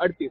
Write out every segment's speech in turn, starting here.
38,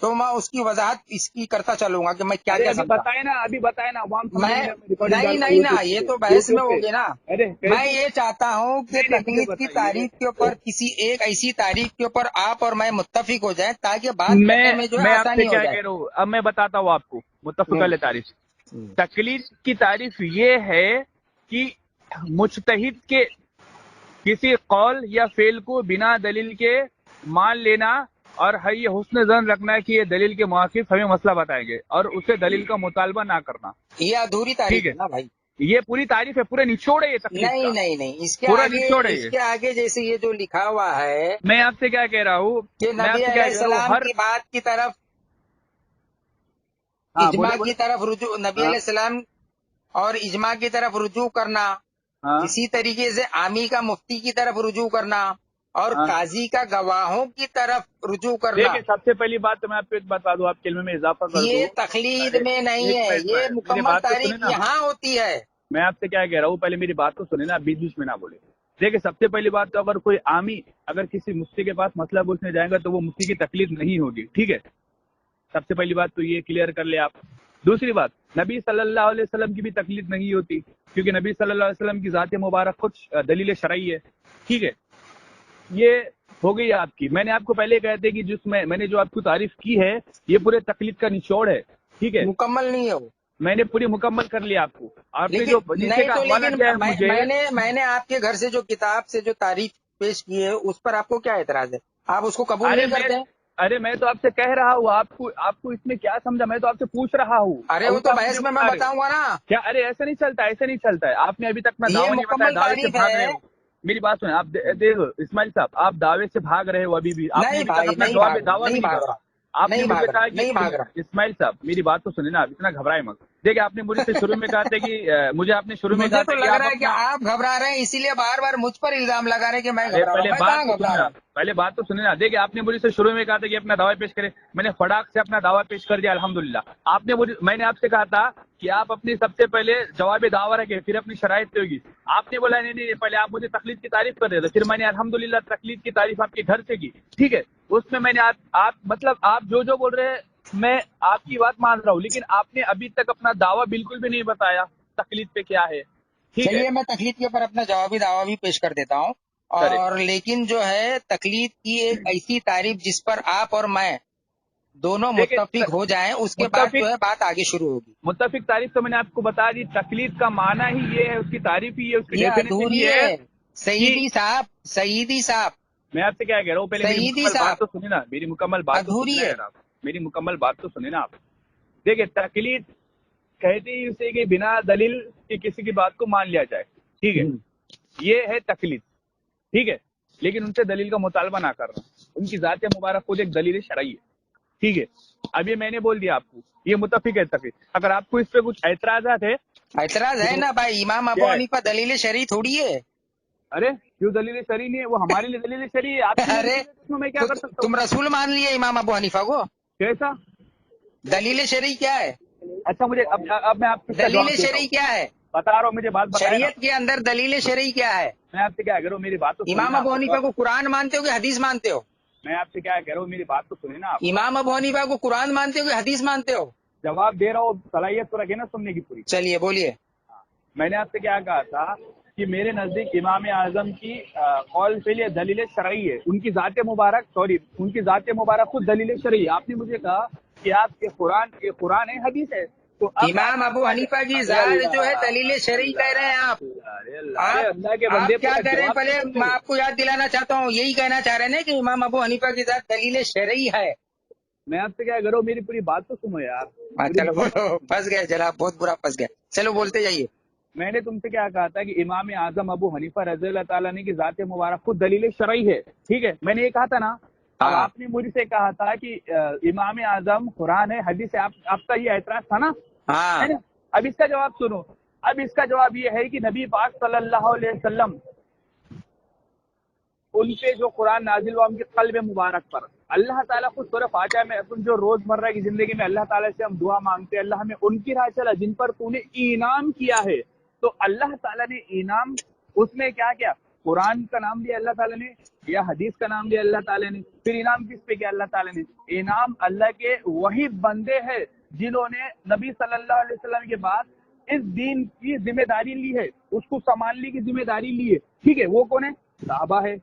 تو میں اس کی وضاحت اس کی کرتا چلوں گا کہ میں کیا ارے کیا ابھی سمجھا. بتائے نا عوام میں سمجھیں گے. ریکارڈنگ نہیں ڈالتا نہیں ہوں نا، یہ تو بحث میں یوٹیوب پہ. ہوگی نا. ارے میں یہ چاہتا ہوں کہ نہیں مجھے تقلید کی بتائیے. تعریف کے اوپر کسی ایک ایسی تعریف کے اوپر آپ اور میں متفق ہو جائیں تاکہ بات کرنے میں جو ہے میں آپ سے آسانی ہو کیا جائے. کہہ رہا ہوں، اب میں بتاتا ہوں آپ کو متفق علیہ تعریف. ہوں. تقلید کی تعریف یہ ہے کہ مجتہد کے کسی قول یا فعل کو بنا دلیل کے مان لینا اور یہ حسن ظن رکھنا کہ یہ دلیل کے موافق ہمیں مسئلہ بتائیں گے اور اسے دلیل کا مطالبہ نہ کرنا. یہ ادھوری ٹھیک تعریف ہے، ہے نا بھائی. یہ پوری تعریف ہے، پورے نچوڑ ہے یہ تقلید کا. نہیں نہیں نہیں، اس کے پورا آگے نچوڑ ہے اس یہ. کے آگے جیسے یہ جو لکھا ہوا ہے میں آپ سے کیا کہہ رہا ہوں، کہ میں آپ نبی سے علیہ کیا کہہ رہا ہوں، السلام ہر کی بات کی طرف ہاں اجماع بولے کی طرف رجوع، نبی ہاں علیہ السلام اور اجماع کی طرف رجوع کرنا، ہاں اسی طریقے سے عامی کا مفتی کی طرف رجوع کرنا اور ہاں. قاضی کا گواہوں کی طرف رجوع کرنا، دیکھیں سب سے پہلی بات تو میں آپ کو ایک بات بتا دوں، آپ کلمے میں اضافہ کر دوں. یہ تقلید ارے میں نہیں ایک ہے. منٹ یہ میری مکمل بات تو سنیں تعریف نا. یہاں ہوتی ہے. میں آپ سے کیا کہہ رہا ہوں، پہلے میری بات تو سنیں نا، آپ بیچ بیچ میں نہ بولے. دیکھیں سب سے پہلی بات تو اگر کوئی عامی اگر کسی مفتی کے پاس مسئلہ پوچھنے جائے گا تو وہ مفتی کی تکلیف نہیں ہوگی. ٹھیک ہے، سب سے پہلی بات تو یہ کلیئر کر لیں آپ. دوسری بات، نبی صلی اللہ علیہ وسلم کی بھی تکلیف نہیں ہوتی کیونکہ نبی صلی اللہ علیہ وسلم کی ذات مبارک خود دلیل شرعی ہے. ٹھیک ہے، یہ ہو گئی آپ کی. میں نے آپ کو پہلے کہا تھا کہ جس میں نے جو آپ کو تعریف کی ہے یہ پورے تکلیف کا نچوڑ ہے. ٹھیک ہے، مکمل نہیں ہے وہ. میں نے پوری مکمل کر لیا آپ کو. آپ نے لیکن جو نیچے نہیں کا تو حوالہ لیکن دیا ہے مجھے. میں نے آپ کے گھر سے جو کتاب سے جو تعریف پیش کی ہے اس پر آپ کو کیا اعتراض ہے؟ آپ اس کو قبول نہیں کرتے ہیں؟ ارے میں تو آپ سے کہہ رہا ہوں، آپ کو اس میں کیا سمجھا، میں تو آپ سے پوچھ رہا ہوں. ارے وہ الٹا تو آپ مجھے بحث میں بتا رہے ہو. بتاؤں گا نا. کیا ارے ایسا نہیں چلتا، ایسا نہیں چلتا ہے. آپ نے ابھی تک اپنا یہ دعویٰ نہیں بتایا، مکمل دعوے سے تعریف بھاگ رہے ہے. ہو. میری بات سنیں آپ. دیکھو اسماعیل صاحب، آپ دعوے سے بھاگ رہے ہو ابھی بھی. آپ نے نہیں ابھی تک بھائی، اپنا نہیں بھاگ رہا، دعویٰ بھی نہیں نہیں بھاگ کہا. رہا، آپ نے نہیں مجھے بھاگ رہا، کہا کہ نہیں بھاگ رہا. اسماعیل صاحب میری بات تو سنیں نا، اتنا گھبرائے مت. دیکھیں آپ نے مجھے سے شروع میں کہا تھا کہ مجھے آپ نے شروع میں کہا مجھے تو تھا کہ لگ آپ رہا ہے کہ اپنا. آپ گھبرا رہے ہیں، اسی لیے بار بار مجھ پر الزام لگا رہے ہیں کہ میں ارے گھبرا رہا ہوں. پہلے میں بات کہاں تو گھبرا سنیں رہا نا، ہوں؟ پہلے بات تو سنیں نا. دیکھیں آپ نے مجھے سے شروع میں کہا تھا کہ اپنا دعویٰ پیش کرے. میں نے فڑاک سے اپنا دعویٰ پیش کر دیا الحمدللہ. میں نے آپ سے کہا تھا کہ آپ اپنی سب سے پہلے جواب دعویٰ رکھیں پھر اپنی شرائط پہ ہوگی. آپ نے بولا نہیں پہلے آپ مجھے تقلید کی تعریف کر رہے تھے، پھر میں نے الحمدللہ تقلید کی تعریف آپ کے گھر سے کی. ٹھیک ہے، اس میں نے آپ جو بول رہے ہیں میں آپ کی بات مان رہا ہوں، لیکن آپ نے ابھی تک اپنا دعویٰ بالکل بھی نہیں بتایا تقلید پہ کیا ہے. ٹھیک ہے، چلیے میں تقلید کے اوپر اپنا جوابی دعویٰ بھی پیش کر دیتا ہوں. کرے. اور لیکن جو ہے تقلید کی ایک ایسی تعریف جس پر آپ اور میں دونوں دیکھیں متفق ہو جائیں، اس کے بعد جو ہے بات آگے شروع ہوگی. متفق تعریف تو میں نے آپ کو بتا دی. تقلید کا معنی ہی یہ ہے، اس کی تعریف ہی ہے، اس کی یہ ڈیفینیشن ادھوری یہ ہے. ہے کہ سعیدی صاحب میں آپ سے کیا کہہ رہا ہوں. پہلے میری سعیدی مکمل بات صاحب تو سنیں نا، میری مکمل بات تو سنیں ادھوری نا ہے. یار. آپ میری مکمل بات تو سنیں نا آپ. دیکھیں تقلید کہتے ہی اسے کہ بنا دلیل کی کسی کی بات کو مان لیا جائے. ٹھیک ہے، یہ ہے تقلید. ٹھیک ہے، لیکن ان سے دلیل کا مطالبہ نہ کرنا. ان کی ذات مبارک خود ایک دلیل شرعی ہے. ٹھیک ہے، اب یہ میں نے بول دیا آپ کو، یہ متفق ہے تقلید. اگر آپ کو اس پہ کچھ اعتراضات ہے اعتراض ہے تو نا بھائی. امام ابو کیا ہے؟ حنیفہ دلیل شرعی تھوڑی ہے. ارے کیوں دلیل شرعی نہیں ہے؟ وہ ہمارے لیے دلیل شرعی ہے. آپ کے لیے ارے دلیل ہے، اس میں کیا کر سکتا ہوں؟ تم رسول مان لیے امام ابو حنیفہ کو. کیسا؟ دلیل شرعی کیا ہے؟ اچھا مجھے اب میں آپ کو اس کا دلیل جواب دیتا شرعی ہوں. کیا ہے؟ بتا رہا ہوں، مجھے بات بتائے نا. شریعت کے اندر دلیل شرعی کیا ہے؟ میں آپ سے کیا کہہ رہا ہوں، میری بات تو سنیں امام نا ابو حنیفہ آپ. کو قرآن مانتے ہو کہ حدیث مانتے ہو؟ میں آپ سے کیا کہہ رہا ہوں، میری بات تو سنیں نا آپ. امام ابو حنیفہ کو قرآن مانتے ہو کہ حدیث مانتے ہو؟ جواب دے رہا ہوں، صلاحیت تو رکھے نا سننے کی پوری. چلیے بولیے. میں نے آپ سے کیا کہا تھا کہ میرے نزدیک امام اعظم کی قول کے لیے دلیل شرعی ہے. ان کی ذات مبارک خود دلیل شرعی ہے. آپ نے مجھے کہا کہ آپ کے قرآن ہے، حدیث ہے. تو اب امام ابو حنیفہ کی ذات جو ہے دلیل شرعی کہہ رہے ہیں آپ. ارے اللہ کے بندے آپ کیا پورا کہہ رہے ہیں؟ جواب تو پہلے سن لے. میں آپ کو یاد دلانا چاہتا ہوں، یہی کہنا چاہ رہے ہیں کہ امام ابو حنیفہ کی ذات دلیل شرعی ہے. میں آپ سے کیا کروں، میری پوری بات تو سنو یار. چلو بولو. پھنس گئے جناب، بہت برا پھنس گئے. چلو بولتے جائیے. میں نے تم سے کیا کہا تھا کہ امام اعظم ابو حنیفہ رضی اللہ تعالیٰ نے کی ذات مبارک خود دلیل شرعی ہے. ٹھیک ہے، میں نے یہ کہا تھا نا. اب ہاں آپ نے مجھ سے کہا تھا کہ امام اعظم قرآن ہے، حدیث ہے. آپ کا یہ اعتراض تھا نا، ہاں ہے نا؟ اب اس کا جواب سنو. اب اس کا جواب یہ ہے کہ نبی پاک صلی اللہ علیہ وسلم ان کے جو قرآن نازل ہوا ان کے قلب مبارک پر اللہ تعالیٰ خود سورہ فاتحہ میں اپن جو روزمرہ کی زندگی میں اللہ تعالیٰ سے ہم دعا مانگتے ہیں، اللہ ہمیں ان کی راہ چلا جن پر تو نے انعام کیا ہے. تو اللہ تعالیٰ نے انعام اس میں کیا قرآن کا نام لیا اللہ تعالیٰ نے یا حدیث کا نام لیا اللہ تعالیٰ نے؟ پھر انعام کس پہ کیا اللہ تعالیٰ نے؟ انعام اللہ کے وہی بندے ہیں جنہوں نے نبی صلی اللہ علیہ وسلم کے بعد اس دین کی ذمہ داری لی ہے، اس کو سنبھالنے کی ذمہ داری لی ہے، ٹھیک ہے؟ وہ کون ہے؟ صحابہ ہے،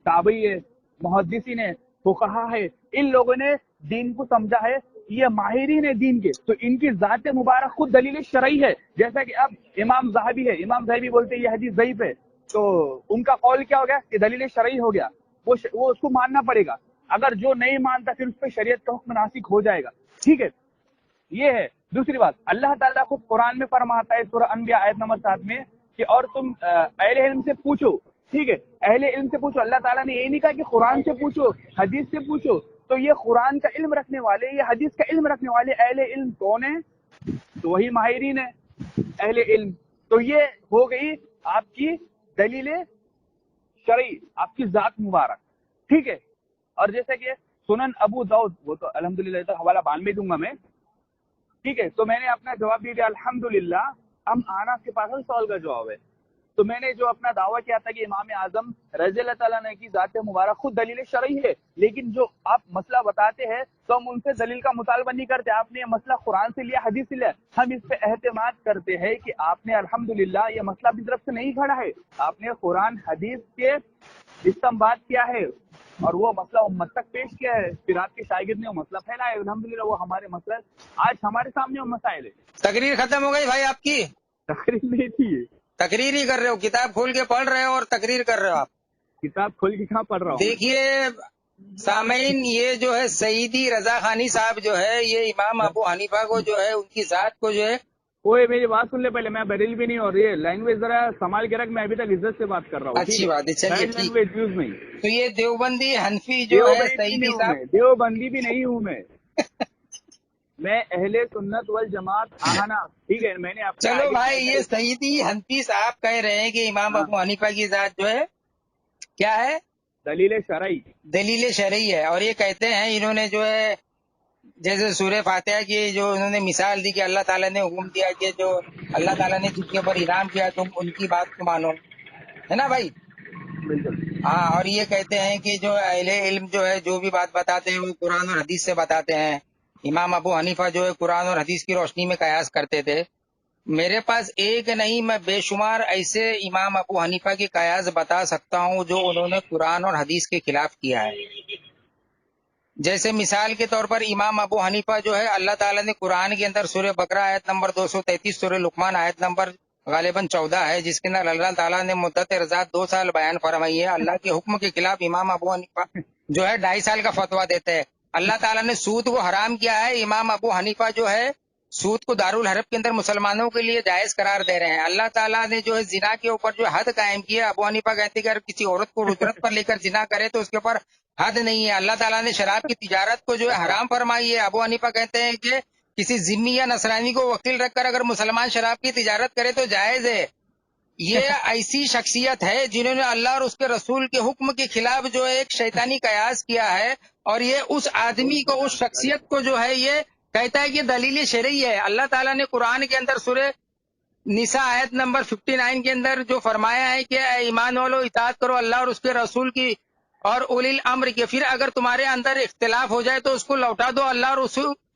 تابعی ہے، محدثین ہے، فقہا ہے، ان لوگوں نے دین کو سمجھا ہے، یہ ماہرین ہے دین کے، تو ان کی ذات مبارک خود دلیل شرعی ہے. جیسا کہ اب امام زاہبی ہے، امام زاہبی بولتے ہیں یہ حدیث ضعیف ہے، تو ان کا قول کیا ہو گیا کہ دلیل شرعی ہو گیا، وہ اس کو ماننا پڑے گا. اگر جو نہیں مانتا پھر اس پہ شریعت کا حکم ناسخ ہو جائے گا، ٹھیک ہے؟ یہ ہے. دوسری بات، اللہ تعالیٰ خود قرآن میں فرماتا ہے سورہ انبیاء آیت نمبر 7 میں کہ اور تم اہل علم سے پوچھو، ٹھیک ہے؟ اہل علم سے پوچھو. اللہ تعالیٰ نے یہ نہیں کہا کہ قرآن سے پوچھو، حدیث سے پوچھو. تو یہ قرآن کا علم رکھنے والے، یہ حدیث کا علم رکھنے والے اہل علم کون ہیں؟ تو وہی ماہرین ہیں اہل علم. تو یہ ہو گئی آپ کی دلیل شرعی، آپ کی ذات مبارک، ٹھیک ہے؟ اور جیسے کہ سنن ابو داؤد، وہ تو الحمدللہ حوالہ بعد میں دوں گا میں، ٹھیک ہے؟ تو میں نے اپنا جواب دے دیا الحمدللہ. ہم آنا کے پاس سوال کا جواب ہے. تو میں نے جو اپنا دعویٰ کیا تھا کہ امام اعظم رضی اللہ تعالیٰ نے کی ذات مبارک خود دلیل شرعی ہے، لیکن جو آپ مسئلہ بتاتے ہیں تو ہم ان سے دلیل کا مطالبہ نہیں کرتے. آپ نے یہ مسئلہ قرآن سے لیا، حدیث سے لیا، ہم اس پہ اعتماد کرتے ہیں کہ آپ نے الحمدللہ یہ مسئلہ اپنی طرف سے نہیں کھڑا ہے، آپ نے قرآن حدیث کے استنباط کیا ہے اور وہ مسئلہ امت تک پیش کیا ہے. پھر آپ کے شاگرد نے وہ مسئلہ پھیلایا، الحمدللہ وہ ہمارے مسئلہ آج ہمارے سامنے وہ مسائل ہے. تقریر ختم ہو گئی بھائی آپ کی؟ تقریر نہیں تھی یہ، تقریر ہی کر رہے ہو، کتاب کھول کے پڑھ رہے ہو اور تقریر کر رہے ہو آپ. کتاب کھول کے کہاں پڑھ رہا ہوں. دیکھیے سامعین، یہ جو ہے سیدی رضا خانی صاحب جو ہے، یہ امام ابو حنیفہ کو جو ہے، ان کی ذات کو جو ہے، اوے میری بات سن لے پہلے، میں بریل بھی نہیں ہو رہی ہے، لینگویج ذرا سنبھال کے رکھ. میں ابھی تک عزت سے بات کر رہا ہوں، ٹھیک اچھی بات ہے. چلیے بیڈ ٹھیک. لینگویج یوز نہیں. تو یہ دیوبندی حنفی جو ہے دیوبندی بھی نہیں سیدی ہوں میں، صاحب، دیوبندی بھی نہیں ہوں میں اہل سنت والجماعت آہنا، ٹھیک ہے؟ میں نے اپنے چلو آگے بھائی، یہ سیدی حنفی صاحب کہہ رہے ہیں کہ امام ہاں، ابو حنیفہ کی ذات جو ہے کیا ہے؟ دلیل شرعی. دلیل شرعی ہے. اور یہ کہتے ہیں انہوں نے جو ہے، جیسے سورہ فاتحہ کی جو انہوں نے مثال دی کہ اللہ تعالیٰ نے حکم دیا کہ جو اللہ تعالیٰ نے جس کے اوپر انعام کیا تم ان کی بات کو مانو، ہے نا بھائی؟ بالکل. ہاں. اور یہ کہتے ہیں کہ جو اہل علم جو ہے جو بھی بات بتاتے ہیں وہ قرآن اور حدیث سے بتاتے ہیں. امام ابو حنیفہ جو ہے قرآن اور حدیث کی روشنی میں قیاس کرتے تھے. میرے پاس ایک نہیں، میں بے شمار ایسے امام ابو حنیفہ کی قیاس بتا سکتا ہوں جو انہوں نے قرآن اور حدیث کے خلاف کیا ہے. جیسے مثال کے طور پر امام ابو حنیفہ جو ہے، اللہ تعالیٰ نے قرآن کے اندر سورہ بقرہ آیت نمبر 233، سورہ لقمان آیت نمبر غالباً 14 ہے، جس کے اندر اللہ تعالیٰ نے مدت رضاعت 2 سال بیان فرمائی ہے. اللہ کے حکم کے خلاف امام ابو حنیفہ جو ہے 2.5 سال کا فتویٰ دیتے ہیں. اللہ تعالیٰ نے سود کو حرام کیا ہے، امام ابو حنیفہ جو ہے سود کو دارالحرب کے اندر مسلمانوں کے لیے جائز قرار دے رہے ہیں. اللہ تعالیٰ نے جو ہے زنا کے اوپر جو حد قائم کی ہے، ابو حنیفہ کہتے ہیں کہ اگر کسی عورت کو اجرت پر لے کر زنا کرے تو اس کے اوپر حد نہیں ہے. اللہ تعالیٰ نے شراب کی تجارت کو جو ہے حرام فرمائی ہے. ابو حنیفہ کہتے ہیں کہ کسی ذمی یا نصرانی کو وکیل رکھ کر اگر مسلمان شراب کی تجارت کرے تو جائز ہے. یہ ایسی شخصیت ہے جنہوں نے اللہ اور اس کے رسول کے حکم کے خلاف جو ہے ایک شیطانی قیاس کیا ہے، اور یہ اس آدمی کو، اس شخصیت کو جو ہے یہ کہتا ہے کہ دلیل شرعی ہے. اللہ تعالیٰ نے قرآن کے اندر سورہ نساء آیت نمبر 59 کے اندر جو فرمایا ہے کہ اے ایمان والو اطاعت کرو اللہ اور اس کے رسول کی اور اولی الامر کے. پھر اگر تمہارے اندر اختلاف ہو جائے تو اس کو لوٹا دو اللہ اور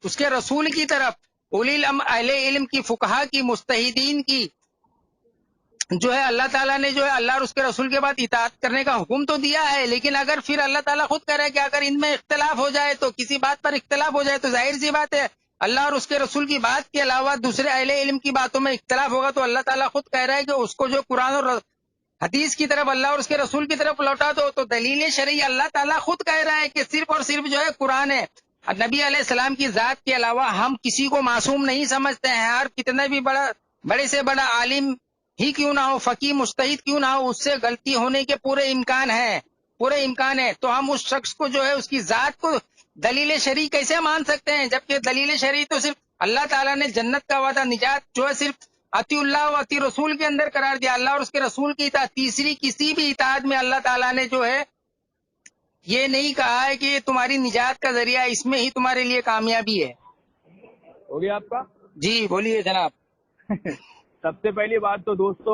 اس کے رسول کی طرف. اولی الامر اہل علم کی، فقہا کی، مجتہدین کی جو ہے اللہ تعالیٰ نے جو ہے اللہ اور اس کے رسول کے بعد اطاعت کرنے کا حکم تو دیا ہے، لیکن اگر پھر اللہ تعالیٰ خود کہہ رہا ہے کہ اگر ان میں اختلاف ہو جائے تو، کسی بات پر اختلاف ہو جائے تو ظاہر سی بات ہے اللہ اور اس کے رسول کی بات کے علاوہ دوسرے اہل علم کی باتوں میں اختلاف ہوگا تو اللہ تعالیٰ خود کہہ رہا ہے کہ اس کو جو قرآن اور حدیث کی طرف، اللہ اور اس کے رسول کی طرف لوٹا دو. تو دلیل شرعی اللہ تعالیٰ خود کہہ رہا ہے کہ صرف اور صرف جو ہے قرآن ہے. نبی علیہ السلام کی ذات کے علاوہ ہم کسی کو معصوم نہیں سمجھتے ہیں. اور کتنا بھی بڑے سے بڑا عالم ہی کیوں نہ ہو، فقیہ مجتہد کیوں نہ ہو، اس سے غلطی ہونے کے پورے امکان ہے. تو ہم اس شخص کو جو ہے اس کی ذات کو دلیل شرعی کیسے مان سکتے ہیں؟ جبکہ دلیل شرعی تو صرف اللہ تعالیٰ نے جنت کا وعدہ، نجات جو ہے صرف اطیع اللہ و اطیع رسول کے اندر قرار دیا. اللہ اور اس کے رسول کی اطاعت. تیسری کسی بھی اطاعت میں اللہ تعالیٰ نے جو ہے یہ نہیں کہا ہے کہ یہ تمہاری نجات کا ذریعہ، اس میں ہی تمہارے لیے کامیابی ہے. ہو گیا آپ کا؟ جی بولیے جناب. سب سے پہلی بات تو دوستو،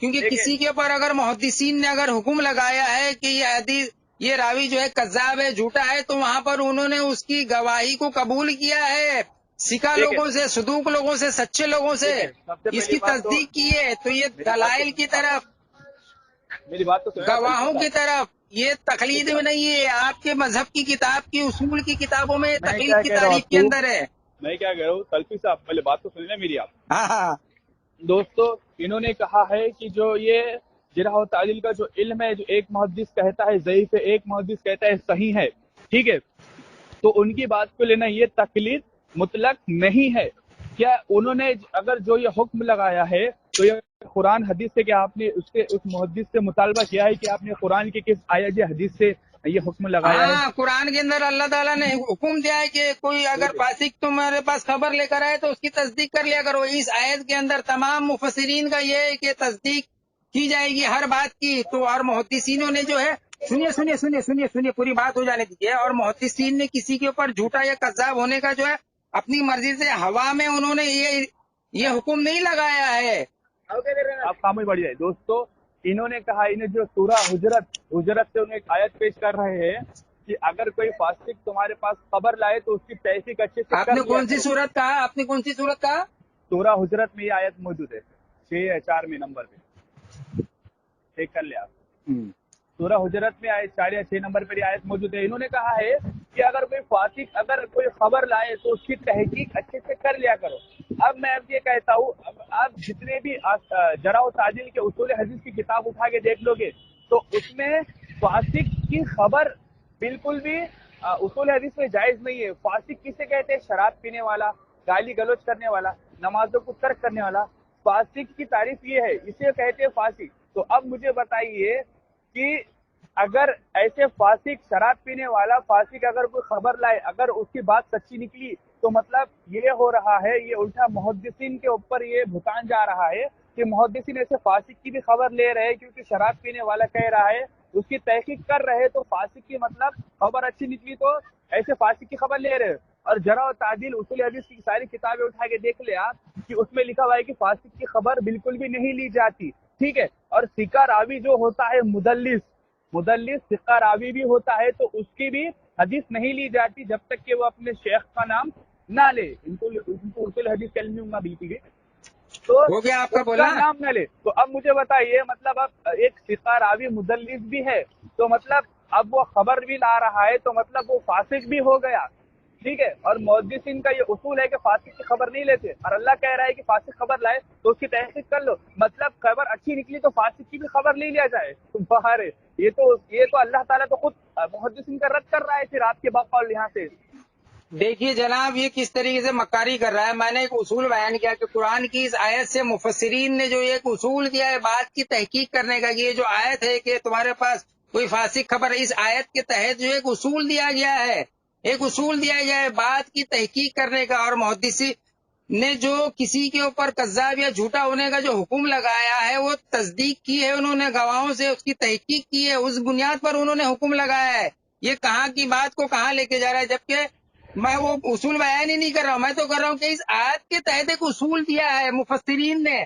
کیونکہ دیکھیں، کسی کے اوپر اگر محدثین نے اگر حکم لگایا ہے کہ یہ حدیث یہ راوی جو ہے کذاب ہے جھوٹا ہے تو وہاں پر انہوں نے اس کی گواہی کو قبول کیا ہے، سکھا دیکھیں، لوگوں سے، صدوق لوگوں سے، سچے لوگوں سے دیکھیں، سب سے اس پہلی کی بات تو تصدیق کی ہے، تو یہ میری بات تو دلائل کی سنیں نا، طرف، میری بات تو سنیں نا تلفی گواہوں کی صاحب۔ طرف، یہ تقلید میں نہیں ہے، آپ کے مذہب کی کتاب کی اصول کی کتابوں میں یہ میں تقلید کیا کی کہہ رہا ہوں تعریف آپ کے کو، اندر ہے۔ میں کیا کہہ رہا ہوں تلفی صاحب، پہلے بات تو سنیں نا میری آپ۔ ہاں ہاں دوستو، انہوں نے کہا ہے کہ جو یہ جرح و تعدیل کا جو علم ہے، جو ایک محدث کہتا ہے ضعیف ہے، ایک محدث کہتا ہے صحیح ہے، ٹھیک ہے، تو ان کی بات کو لینا یہ تقلید مطلق نہیں ہے۔ کیا انہوں نے اگر جو یہ حکم لگایا ہے تو یہ قرآن حدیث سے، کیا آپ نے اس محدث سے مطالبہ کیا ہے کہ آپ نے قرآن کی کس آیت یا حدیث سے یہ حکم لگایا ہے؟ ہاں، قرآن کے اندر اللہ تعالیٰ نے حکم دیا ہے کہ کوئی اگر فاسق تمہارے پاس خبر لے کر آئے تو اس کی تصدیق کر لیا کرو۔ اس آیت کے اندر تمام مفسرین کا یہ ہے کہ تصدیق کی جائے گی ہر بات کی، تو اور محدثینوں نے جو ہے سنیے پوری بات ہو جانے دیجیے، اور محدثین نے کسی کے اوپر جھوٹا یا کذاب ہونے کا جو ہے اپنی مرضی سے ہوا میں انہوں نے یہ حکم نہیں لگایا ہے۔ آپ خاموش پڑ جائے دوستو، انہوں نے کہا، انہیں جو سورہ حجرت سے انہیں ایک آیت پیش کر رہے ہیں کہ اگر کوئی فاسق تمہارے پاس خبر لائے تو اس کی تحقیق اچھے سے آپ کر نے لیا کون سی کرو۔ صورت کہا؟ آپ نے کون سی صورت کہا؟ سورہ حجرت میں یہ آیت موجود ہے، 6 یا 4 میں نمبر پہ، چیک کر لیا آپ۔ سورہ حجرت میں آیت 4 یا 6 نمبر پر یہ آیت موجود ہے۔ انہوں نے کہا ہے کہ اگر کوئی فاسق اگر کوئی خبر لائے تو اس کی تحقیق اچھے سے کر لیا کرو۔ اب میں اب یہ کہتا ہوں، آپ جتنے بھی جرح و تعدیل کے اصول حدیث کی کتاب اٹھا کے دیکھ لو گے تو اس میں فاسق کی خبر بالکل بھی اصول حدیث میں جائز نہیں ہے۔ فاسق کسے کہتے ہیں؟ شراب پینے والا، گالی گلوچ کرنے والا، نمازوں کو ترک کرنے والا، فاسق کی تعریف یہ ہے، اسے کہتے ہیں فاسق۔ تو اب مجھے بتائیے کہ اگر ایسے فاسق، شراب پینے والا فاسق اگر کوئی خبر لائے، اگر اس کی بات سچی نکلی تو مطلب یہ ہو رہا ہے، یہ الٹا محدثین کے اوپر یہ بھتان جا رہا ہے کہ محدثین ایسے فاسق کی بھی خبر لے رہے ہیں، کیونکہ شراب پینے والا کہہ رہا ہے، اس کی تحقیق کر رہے تو فاسق کی مطلب خبر اچھی نکلی تو ایسے فاسق کی خبر لے رہے۔ اور جرح و تعدیل اصول حدیث کی ساری کتابیں اٹھا کے دیکھ لے آپ کہ اس میں لکھا ہوا ہے کہ فاسق کی خبر بالکل بھی نہیں لی جاتی، ٹھیک ہے۔ اور ثقہ راوی جو ہوتا ہے مدلس ثقہ راوی بھی ہوتا ہے تو اس کی بھی حدیث نہیں لی جاتی جب تک کہ وہ اپنے شیخ کا نام نہ لے۔ ان کو اصول حدیث کا علم نہ بالکل بھی، تو ہو گیا آپ کا اس کا بولنا؟ نام نہ لے۔ تو اب مجھے بتائیے، مطلب اب ایک ثقہ راوی مدلس بھی ہے تو مطلب اب وہ خبر بھی لا رہا ہے تو مطلب وہ فاسق بھی ہو گیا، ٹھیک ہے۔ اور محدثین کا یہ اصول ہے کہ فاسق کی خبر نہیں لیتے، اور اللہ کہہ رہا ہے کہ فاسق خبر لائے تو اس کی تحقیق کر لو، مطلب خبر اچھی نکلی تو فاسق کی بھی خبر نہیں لیا جائے۔ باہر ہے یہ تو اللہ تعالیٰ تو خود محدثین کا رد کر رہا ہے پھر آپ کے بقول یہاں سے۔ دیکھیے جناب، یہ کس طریقے سے مکاری کر رہا ہے۔ میں نے ایک اصول بیان کیا کہ قرآن کی اس آیت سے مفسرین نے جو ایک اصول دیا ہے بات کی تحقیق کرنے کا، کہ یہ جو آیت ہے کہ تمہارے پاس کوئی فاسق خبر ہے، اس آیت کے تحت جو ایک اصول دیا گیا ہے، ایک اصول دیا گیا ہے بات کی تحقیق کرنے کا، اور محدثی نے جو کسی کے اوپر کذاب یا جھوٹا ہونے کا جو حکم لگایا ہے وہ تصدیق کی ہے، انہوں نے گواہوں سے اس کی تحقیق کی ہے، اس بنیاد پر انہوں نے حکم لگایا ہے۔ یہ کہاں کی بات کو کہاں لے کے جا رہا ہے، جبکہ میں وہ اصول بیان ہی نہیں کر رہا ہوں، میں تو کر رہا ہوں کہ اس آیت کے تحت ایک اصول دیا ہے مفسرین نے،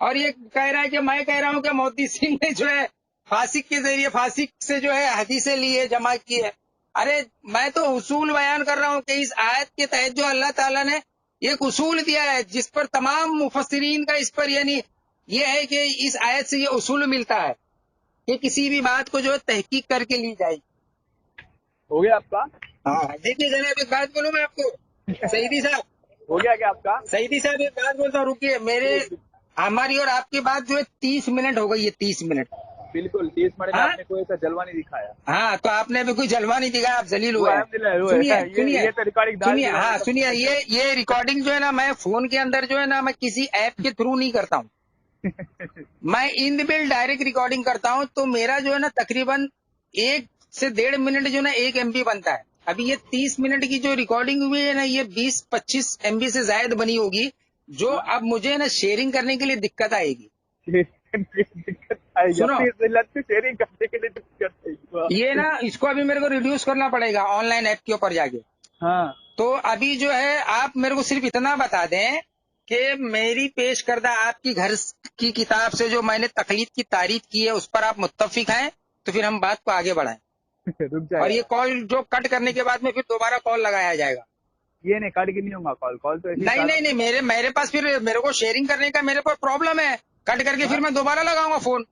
اور یہ کہہ رہا ہے کہ میں کہہ رہا ہوں کہ محدثین نے جو ہے فاسق کے ذریعے فاسق سے جو ہے حدیثیں لی ہے، جمع کی ہے۔ ارے میں تو اصول بیان کر رہا ہوں کہ اس آیت کے تحت جو اللہ تعالیٰ نے ایک اصول دیا ہے جس پر تمام مفسرین کا اس پر یعنی یہ ہے کہ اس آیت سے یہ اصول ملتا ہے کہ کسی بھی بات کو جو ہے تحقیق کر کے لی جائے گی۔ ہو گیا آپ کا؟ ہاں دیکھیے جناب، ایک بات بولوں میں آپ کو، سعیدی صاحب، ہو گیا کیا آپ کا؟ سعیدی صاحب ایک بات بولتا ہوں، رکیے، ہماری اور آپ کی بات جو ہے 30 منٹ ہو گئی ہے، 30 منٹ۔ بالکل 30 منٹ میں ہاں آپ نے کوئی ایسا جلوہ نہیں دکھایا۔ ہاں، تو آپ نے ابھی کوئی جلوہ نہیں دکھایا، آپ ذلیل وہ ہوئے ہیں۔ الحمدللہ وہ سنیے ہے، سنیے یہ تو ریکارڈنگ ڈال سنیے، دی ہے ہاں مطلب۔ سنیے، یہ ریکارڈنگ جو ہے نا میں فون کے اندر جو ہے نا میں کسی ایپ کے تھرو نہیں کرتا ہوں، میں ان بل ڈائریکٹ ریکارڈنگ کرتا ہوں، تو میرا جو ہے نا تقریباً 1 سے 1.5 منٹ جو ہے نا 1 MB بنتا ہے۔ ابھی یہ 30 منٹ کی جو ریکارڈنگ ہوئی ہے نا یہ 20-25 MB سے زائد بنی ہوگی، جو اب مجھے نا شیئرنگ کرنے کے لیے دقت آئے گی۔ دقت آئے گی، سنو، اپنی ذلت سے شیئرنگ کرنے کے لیے دقت آئے گی۔ یہ نا اس کو ابھی میرے کو ریڈیوس کرنا پڑے گا آن لائن ایپ کے اوپر جا کے۔ ہاں تو ابھی جو ہے آپ میرے کو صرف اتنا بتا دیں کہ میری پیش کردہ آپ کی گھر کی کتاب سے جو میں نے تقلید کی تعریف کی ہے اس پر آپ متفق ہیں تو پھر ہم بات کو آگے بڑھائیں. رک جائے اور گا. یہ کال جو کٹ کرنے کے بعد میں پھر دوبارہ کال لگایا جائے گا. یہ نہیں کٹ کے نہیں ہوگا کال تو ایسے ہی نہیں چالو نہیں نہیں میرے پاس پھر میرے کو شیئرنگ کرنے کا میرے کو پرابلم ہے. کٹ کر کے پھر میں دوبارہ لگاؤں گا فون.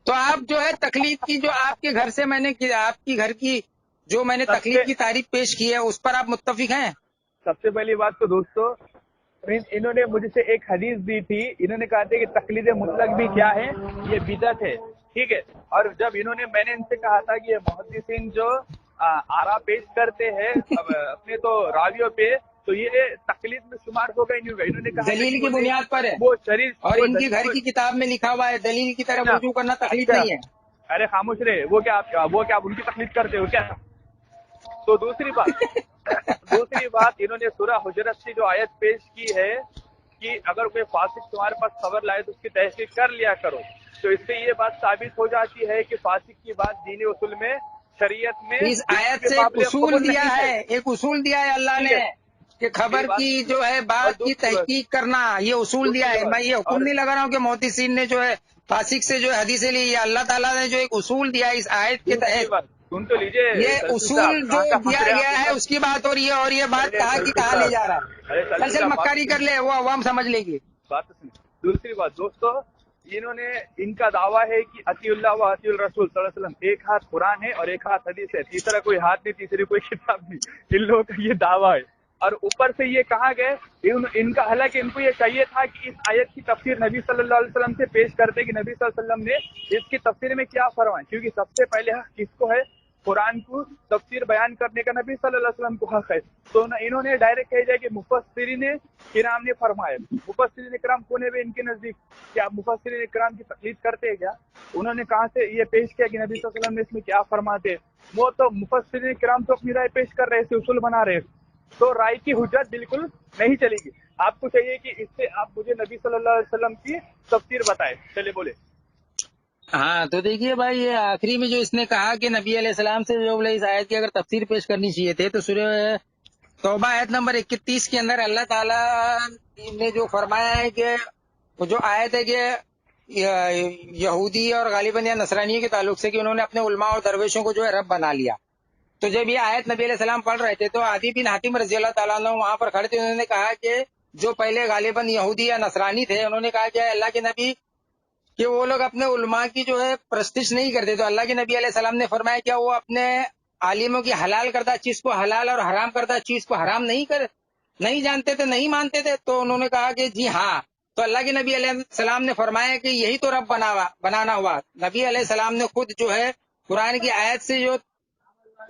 تو آپ جو ہے تقلید کی جو آپ کے گھر سے میں نے آپ کی گھر کی جو میں نے سب تقلید سے کی تعریف پیش کی ہے اس پر آپ متفق ہیں. سب سے پہلی بات تو دوستو انہوں نے مجھ سے ایک حدیث دی تھی. انہوں نے کہا تھا کہ تقلید مطلق بھی کیا ہے, یہ بدعت ہے. ٹھیک ہے. اور جب میں نے ان سے کہا تھا کہ یہ محدثین جو آرا پیش کرتے ہیں اپنے تو راویوں پہ, تو یہ تقلید میں شمار ہوگا ہی نہیں ہوگا. انہوں نے کہا تھا دلیل کہ کی بنیاد پر ہے وہ شریف اور وہ ان کی گھر کی کتاب میں لکھا ہوا ہے دلیل کی طرف رجوع کرنا تقلید اچھا, نہیں ہے. ارے خاموش رہے. وہ کیا آپ ان کی تقلید کرتے ہو کیا؟ تو دوسری بات انہوں نے سورہ حجرت سے جو آیت پیش کی ہے کہ اگر کوئی فاسق تمہارے پاس خبر لائے تو اس کی تحقیق کر لیا کرو, تو اس سے یہ بات ثابت ہو جاتی ہے کہ فاسق کی بات دین اصول میں شریعت میں اس دلیل آیت کے سے ایک قابل اصول قبول دیا نہیں ہے, ایک اصول دیا ہے اللہ ٹھیک نے ہے. کہ میری خبر بات کی سنیے. جو ہے اور بات کی دوسری بات تحقیق کرنا, یہ اصول دیا ہے. میں یہ حکم نہیں لگا رہا ہوں کہ محدثین نے جو ہے فاسق سے جو ہے حدیثیں لی. یہ اللہ تعالیٰ نے جو ایک اصول دیا ہے اس آیت کے دوسری تحت, بات سن تو لیجیے یہ سلفی اصول صاحب, جو کہاں پھنس دیا رہے گیا ہے آپ. اس کی بات ہو رہی ہے اور یہ بات ارے کہاں کی سلفی کہاں لے صاحب, جا رہا ارے ہے. سلفی چل صاحب مکاری کر لے, وہ عوام سمجھ لے گی. بات سنیں. دوسری بات دوستو, انہوں نے ان کا دعویٰ ہے کہ اطیع اللہ و اطیع الرسول صلی اللہ علیہ وسلم, ایک ہاتھ قرآن ہے اور ایک ہاتھ حدیث ہے, تیسرا کوئی ہاتھ نہیں, تیسری کوئی کتاب نہیں. ان لوگوں کا یہ دعویٰ ہے. اور اوپر سے یہ کہا گیا ان کا, حالانکہ ان کو یہ چاہیے تھا کہ اس آیت کی تفسیر نبی صلی اللہ علیہ وسلم سے پیش کرتے کہ نبی صلی اللہ علیہ وسلم نے اس کی تفسیر میں کیا فرمایا, کیونکہ سب سے پہلے حق کس کو ہے, قرآن کو تفسیر بیان کرنے کا نبی صلی اللہ علیہ وسلم کو حق ہے. تو انہوں نے ڈائریکٹ کہہ دیا کہ مفسرین کرام نے فرمایا. مفسرین کرام کون ہے ان کے نزدیک؟ کیا مفسرین کرام کی تقلید کرتے ہیں کیا؟ انہوں نے کہاں سے یہ پیش کیا کہ نبی صلی اللہ علیہ وسلم نے اس میں کیا فرماتے؟ وہ تو مفسرین کرام تو اپنی رائے پیش کر رہے تھے, اصول بنا رہے تھے. تو رائے کی حجت بالکل نہیں چلے گی. آپ کو چاہیے کہ اس سے آپ مجھے نبی صلی اللہ علیہ وسلم کی تفسیر بتائیں. چلے بولے. ہاں تو دیکھیے بھائی, یہ آخری میں جو اس نے کہا کہ نبی علیہ السلام سے جو بولے اس آیت کی اگر تفسیر پیش کرنی چاہیے تھے, تو سورہ توبہ آیت نمبر 31 کے اندر اللہ تعالیٰ نے جو فرمایا ہے کہ جو آیت ہے کہ یہودی اور غالباً یا نصرانیوں کے تعلق سے کہ انہوں نے اپنے علماء اور درویشوں کو جو ہے رب بنا لیا. تو جب یہ آیت نبی علیہ السلام پڑھ رہے تھے تو عدی بن حاتم رضی اللہ تعالیٰ عنہ وہاں پر کھڑے تھے. انہوں نے کہا کہ جو پہلے غالباً یہودی یا نصرانی تھے, انہوں نے کہا کہ اللہ کے نبی کہ وہ لوگ اپنے علماء کی جو ہے پرستش نہیں کرتے. تو اللہ کے نبی علیہ السلام نے فرمایا کیا وہ اپنے عالموں کی حلال کردہ چیز کو حلال اور حرام کردہ چیز کو حرام نہیں جانتے تھے, نہیں مانتے تھے؟ تو انہوں نے کہا کہ جی ہاں. تو اللہ کے نبی علیہ السلام نے فرمایا کہ یہی تو رب بنانا ہوا. نبی علیہ السلام نے خود جو ہے قرآن کی آیت سے جو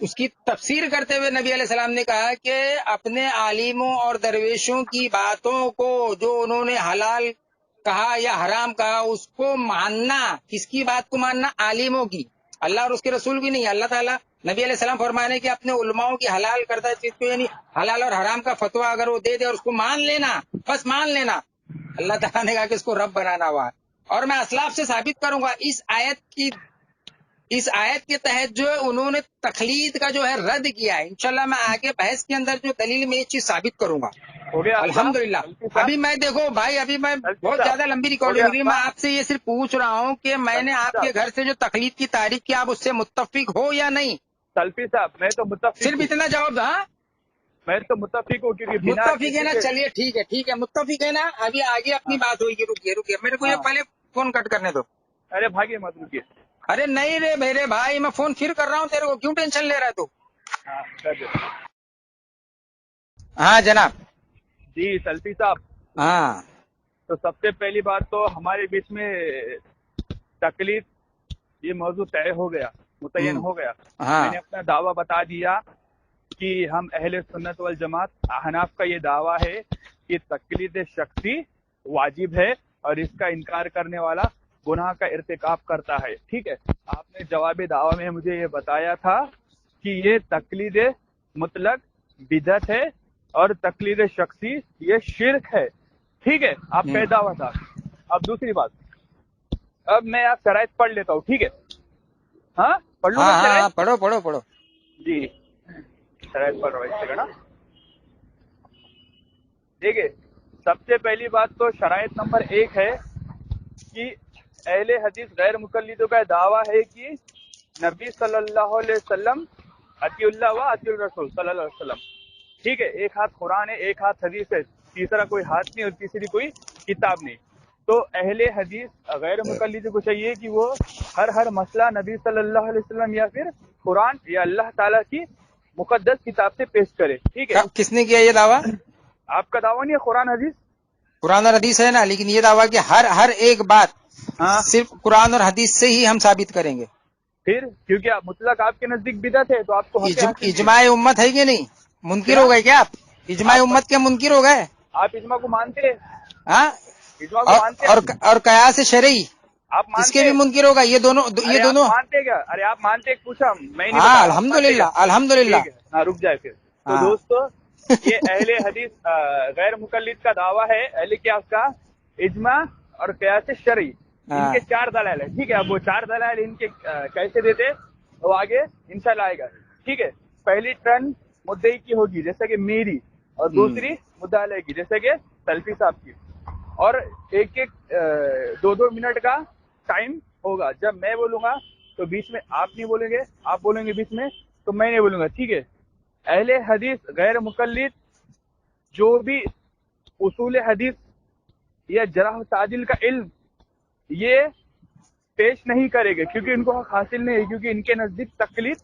اس کی تفسیر کرتے ہوئے نبی علیہ السلام نے کہا کہ اپنے عالموں اور درویشوں کی باتوں کو جو انہوں نے حلال کہا یا حرام کہا اس کو ماننا. کس کی بات کو ماننا؟ عالموں کی. اللہ اور اس کے رسول کی نہیں. اللہ تعالیٰ نبی علیہ السلام فرمانے کہ اپنے علماؤں کی حلال کردہ چیز کو یعنی حلال اور حرام کا فتویٰ اگر وہ دے دے اور اس کو مان لینا, بس مان لینا. اللہ تعالیٰ نے کہا کہ اس کو رب بنانا ہوا. اور میں اسلاف سے ثابت کروں گا اس آیت کے تحت جو ہے انہوں نے تقلید کا جو ہے رد کیا ہے. انشاءاللہ میں آگے بحث کے اندر جو دلیل میں یہ چیز ثابت کروں گا. ہو گیا آپ کا الحمدللہ. سلفی صاحب, ابھی میں دیکھو بھائی, ابھی میں سلفی بہت صاحب زیادہ لمبی ہو ریکارڈنگ گیا ہو رہی ہے. آپ میں کا آپ سے یہ صرف پوچھ رہا ہوں کہ میں نے سلفی آپ کے صاحب. گھر سے جو تقلید کی تعریف کی آپ اس سے متفق ہو یا نہیں؟ سلفی صاحب میں تو متفق صرف ہوں, اتنا جواب. ہاں میں تو متفق ہوں کیونکہ بنا متفق ہے کسی نا, کے. چلیے ٹھیک ہے متفق ہے نا. ابھی آگے اپنی ہاں بات ہوئی گی. رکیے میرے کو ہاں, یہ پہلے فون کٹ کرنے دو. ارے بھاگیے مت رکیے. ارے نہیں رے میرے بھائی, میں فون پھر کر رہا ہوں تیرے کو, کیوں ٹینشن لے رہا ہے تو؟ ہاں کر دو. ہاں جناب. جی سلفی صاحب, ہاں تو سب سے پہلی بات تو ہمارے بیچ میں تکلیف یہ موضوع طے ہو گیا, متعین ہو گیا. میں ہاں نے اپنا دعویٰ بتا دیا کہ ہم اہل سنت والجماعت احناف کا یہ دعویٰ ہے کہ تقلید شخصی واجب ہے اور اس کا انکار کرنے والا گناہ کا ارتکاب کرتا ہے. ٹھیک ہے. آپ نے جواب دعویٰ میں مجھے یہ بتایا تھا کہ یہ تقلید مطلق بدعت ہے اور تقلید شخصی یہ شرک ہے. ٹھیک ہے, آپ کا دعویٰ تھا. اب دوسری بات, اب میں آپ شرائط پڑھ لیتا ہوں. ٹھیک ہے, ہاں پڑھ لوں ہاں میں ہاں شرائط. ہاں پڑھو. جی شرائط پڑھ رہا ہوں, ایک سیکنڈ. ٹھیک ہے, سب سے پہلی بات تو شرائط نمبر 1 ہے کہ اہل حدیث غیر مقلدوں کا دعویٰ ہے کہ نبی صلی اللہ علیہ وسلم اطیع اللہ و اطیع الرسول صلی اللہ علیہ وسلم، ٹھیک ہے، ایک ہاتھ قرآن ہے، ایک ہاتھ حدیث ہے، تیسرا کوئی ہاتھ نہیں اور تیسری کوئی کتاب نہیں. تو اہل حدیث غیر مقلد کو چاہیے کہ وہ ہر مسئلہ نبی صلی اللہ علیہ وسلم یا پھر قرآن یا اللہ تعالیٰ کی مقدس کتاب سے پیش کرے، ٹھیک ہے. کس نے کیا یہ دعویٰ؟ آپ کا دعویٰ نہیں ہے قرآن حدیث؟ قرآن اور حدیث ہے نا، لیکن یہ دعویٰ کہ ہر ایک بات ہاں صرف قرآن اور حدیث سے ہی ہم ثابت کریں گے. پھر کیونکہ مطلق آپ کے نزدیک بدعت ہے تو آپ کو حق حاصل اجماع امت ہے کہ نہیں؟ منکر کیا؟ ہو گئے کیا آپ؟ اجماع آپ امت کے منکر ہو گئے؟ آپ اجماع کو مانتے ہیں؟ ہاں، اجماع کو مانتے ہیں؟ اور قیاس شرعی آپ اس مانتے کے بھی ہیں؟ منکر ہوگا. یہ دونوں ارے آپ مانتے کیا؟ ارے آپ مانتے ہیں؟ پوچھا میں نہیں ہاں، بتا رہا. آپ مانتے الحمدللہ کیا؟ الحمدللہ. ٹھیک ہے، ہاں رک جائے پھر. تو ہاں. دوستو یہ اہل حدیث غیر مقلد کا دعویٰ ہے اہل قیاس کا اجماع اور قیاس شرعی ان کے 4 دلائل ہے، ٹھیک ہے. اب وہ 4 دلائل ان کے کیسے دیتے وہ آگے انشاءاللہ آئے گا، ٹھیک ہے. پہلی ٹرن مدعی کی ہوگی جیسے کہ میری، اور دوسری مدعا علیہ کی جیسے کہ سلفی صاحب کی، اور ایک 2 منٹ کا ٹائم ہوگا. جب میں بولوں گا تو بیچ میں آپ نہیں بولیں گے، آپ بولیں گے بیچ میں تو میں نہیں بولوں گا، ٹھیک ہے. اہل حدیث غیر مقلد جو بھی اصول حدیث یا جرح و تعدیل کا علم یہ پیش نہیں کرے گے کیونکہ ان کو حق حاصل نہیں ہے، کیونکہ ان کے نزدیک تقلید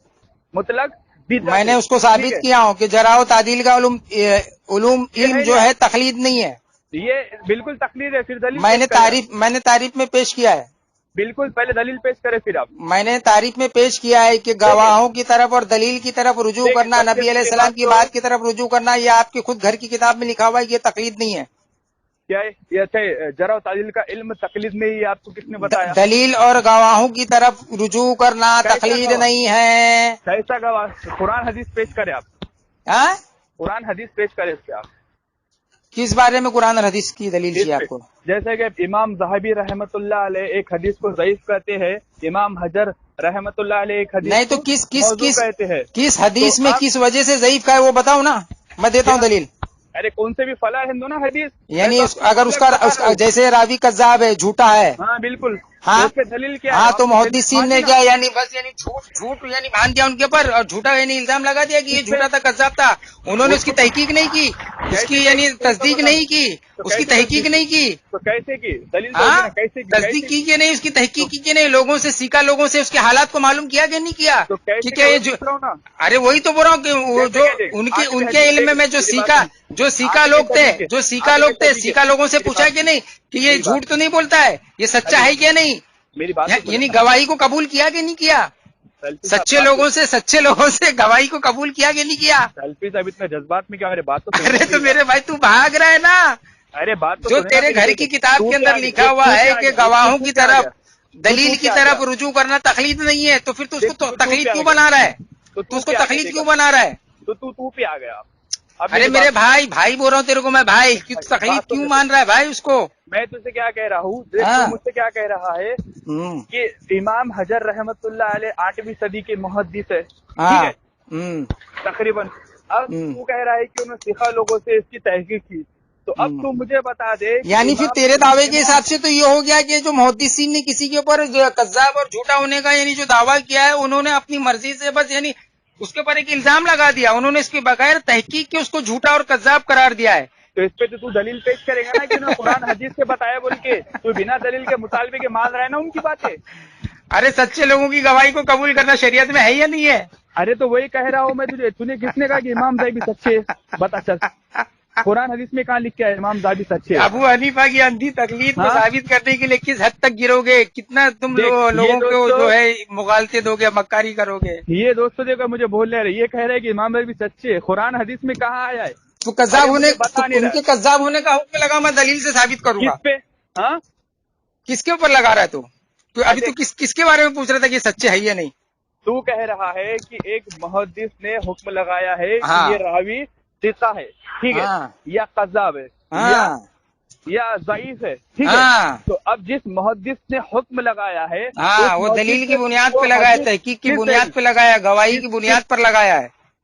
مطلق بدعت میں نے ہے. اس کو ٹھیک ثابت ہے، کیا ہوں کہ جرح و تعدیل کا علم جو ہے تقلید نہیں ہے. یہ بالکل تقلید ہے. پھر دلیل میں پیش کرے آپ. نے تعریف میں پیش کیا ہے. بالکل پہلے دلیل پیش کرے پھر آپ. میں نے تعریف میں پیش کیا ہے کہ گواہوں کی طرف اور دلیل کی طرف رجوع دیکھیں، کرنا، سب سے نبی علیہ پہلی السلام کی تو بات کی طرف رجوع کرنا، یہ آپ کی خود گھر کی کتاب میں لکھا ہوا ہے، یہ تقلید نہیں ہے. کیا ہے یہ؟ اچھا جرح و تعدیل کا علم تقلید نہیں ہے، آپ کو کس نے بتایا؟ دلیل اور گواہوں کی طرف رجوع کرنا کیسا تقلید گواہ؟ نہیں ہے. کیسا گواہ؟ قرآن حدیث پیش کرے آپ. ہاں؟ قرآن حدیث پیش کرے اس پہ آپ. کس بارے میں قرآن اور حدیث کی دلیل اس چاہیے پہ آپ کو؟ جیسے کہ امام ذہبی رحمۃ اللہ علیہ ایک حدیث کو ضعیف کہتے ہیں، امام حجر رحمۃ اللہ علیہ ایک حدیث نہیں تو کو موضوع کہتے ہیں. کس تو حدیث میں آپ کس وجہ سے ضعیف کا ہے وہ بتاؤ نا، میں دیتا ہوں کیا؟ دلیل. ارے کون سے بھی فلاں ہندو نا حدیث، میں یعنی تو آپ کو اگر مطلق بتا رہا ہوں. جیسے راوی کذاب ہے، جھوٹا ہے، ہاں بالکل. تو ہاں اس پہ دلیل کیا ہے؟ ہاں، تو آپ نے دلیل محدثین مانی نے نا. کیا یعنی بس یعنی جھوٹ یعنی باندھ دیا ان کے اوپر، اور جھوٹا یعنی الزام لگا دیا کہ یہ کس پہ؟ جھوٹا تھا، کذاب تھا. انہوں نے اس کی کو تحقیق نہیں کی، اس کی کیسے یعنی وہی تو تصدیق بتا نہیں رہا کی، ہوں. تو اس کی کیسے تحقیق تصدیق؟ نہیں کی. تو کیسے کی؟ دلیل تو ہوگی ہاں، نا. کیسے کی؟ تصدیق کی کہ نہیں، اس کی تحقیق کی کہ نہیں، لوگوں سے سیکھا، لوگوں سے اس کے حالات کو معلوم کیا کہ نہیں کیا تو کہ کیسے کیا کیا؟ یہ وہی پوچھ رہا ہوں نا. ارے وہی تو بول رہا ہوں کہ وہ کیسے جو کیسے؟ آگے بھی ان کے حدیث علم میں جو میری بات سیکھا سن. آگے بھی لوگ تھے، صدیق ہے. جو سیکھا آگے بھی لوگ تھے، صدیق ہے. سیکھا لوگوں سے میری پوچھا بات کہ سن. نہیں کہ یہ میری بات جھوٹ تو نہیں بولتا ہے، یہ سچا ہے کہ نہیں، میری بات تو سنیں یعنی نا. گواہی کو قبول کیا کہ نہیں کیا، سیلفی صاحب سچے بات لوگوں سے گواہی کو قبول کیا کہ نہیں کیا. سیلفی صاحب اتنے جذبات میں کیا؟ میرے بات تو سنیں ارے نا تو میری میرے بات. بھائی تو بھاگ رہا ہے نا، ارے بات تو جو سنیں نا تیرے میری. گھر دیکھ کی کتاب تو کے پہ اندر آ گیا. لکھا ایک ہوا تو پہ ہے آ کہ گیا. گواہوں تو کی پہ آ طرف گیا. تو دلیل پہ کی آ گیا. طرف رجوع کرنا تقلید نہیں ہے، تو پھر تو اس دیکھ کو تو پہ تقلید آ کیوں گیا. بنا رہا ہے، تو تو اس کو پہ آ گیا. تقلید دیکھا کیوں بنا رہا ہے. تو پہ آ گیا. اب ارے میری میرے بات بھائی بول رہا ہوں تیرے کو میں، بھائی کی تقلید بات تو کیوں سن. مان رہا ہے بھائی اس کو. میں تجھ سے کیا کہہ رہا ہوں؟ دیکھ تو ہاں. مجھ سے کیا کہہ رہا ہے کہ امام حجر رحمت اللہ علیہ 8ویں صدی کے محدث ہے، ٹھیک ہاں. ہے تقریباً. اب تو کہہ رہا ہے کہ انہوں نے سکھا لوگوں سے اس کی تحقیق کی. تو اب تو مجھے بتا دے کہ یعنی پھر تیرے دعوے کے حساب سے تو یہ ہو گیا کہ جو محدثین نے کسی کے اوپر کذاب اور جھوٹا ہونے کا یعنی جو دعویٰ کیا ہے، انہوں نے اپنی مرضی سے بس یعنی اس کے اوپر ایک الزام لگا دیا، انہوں نے اس کے بغیر تحقیق کے اس کو جھوٹا اور کذاب قرار دیا ہے. تو اس پہ تو دلیل پیش کرے گا نا کہ انہوں نے قرآن حدیث سے بتایا بول کے. تو بنا دلیل کے مطالبے کے مان رہا ہے نا ان کی باتیں. ارے سچے لوگوں کی گواہی کو قبول کرنا شریعت میں ہے یا نہیں ہے؟ ارے تو وہی کہہ رہا ہوں میں تجھے. تو نے کس نے کہا کہ امام زاہبی سچے؟ بتا چل. قرآن حدیث میں کہاں لکھا ہے امام زاہبی سچے؟ ابو حنیفہ کی اندھی تقلید کو ہاں ثابت کرنے کے لیے کس حد تک گرو گے، کتنا تم دیکھ یہ لوگوں کو دوستو، جو ہے مغالطے دو گے، مکاری کرو گے. یہ دوستوں دیکھو مجھے بول رہے یہ کہہ رہے کہ امام زاہبی سچے. قرآن حدیث میں کہاں آیا ہے؟ تو کذاب ارے ہونے مجھے بتا نہیں ان رہا کے کذاب ہونے کا حکم لگا، میں دلیل سے ثابت کروں گا. کس پہ؟ ہاں کس کے اوپر لگا رہا ہے تو ابھی تو دیکھ کس کے بارے میں پوچھ رہا تھا کہ یہ سچے ہے یا نہیں. تو کہہ رہا ہے کہ ایک محدث نے حکم لگایا ہے کہ ہاں یہ راوی ثقہ ہے، ٹھیک ہے، ہاں یا قذاب ہے، ہاں یا ضعیف ہے، ٹھیک ہے. ہاں تو اب جس محدث نے حکم لگایا ہے ہاں، اس وہ محدث دلیل سے کی بنیاد وہ پہ لگایا، حدیث تحقیق کی کس بنیاد پہ لگایا، گواہی کی کس بنیاد پر لگایا ہے.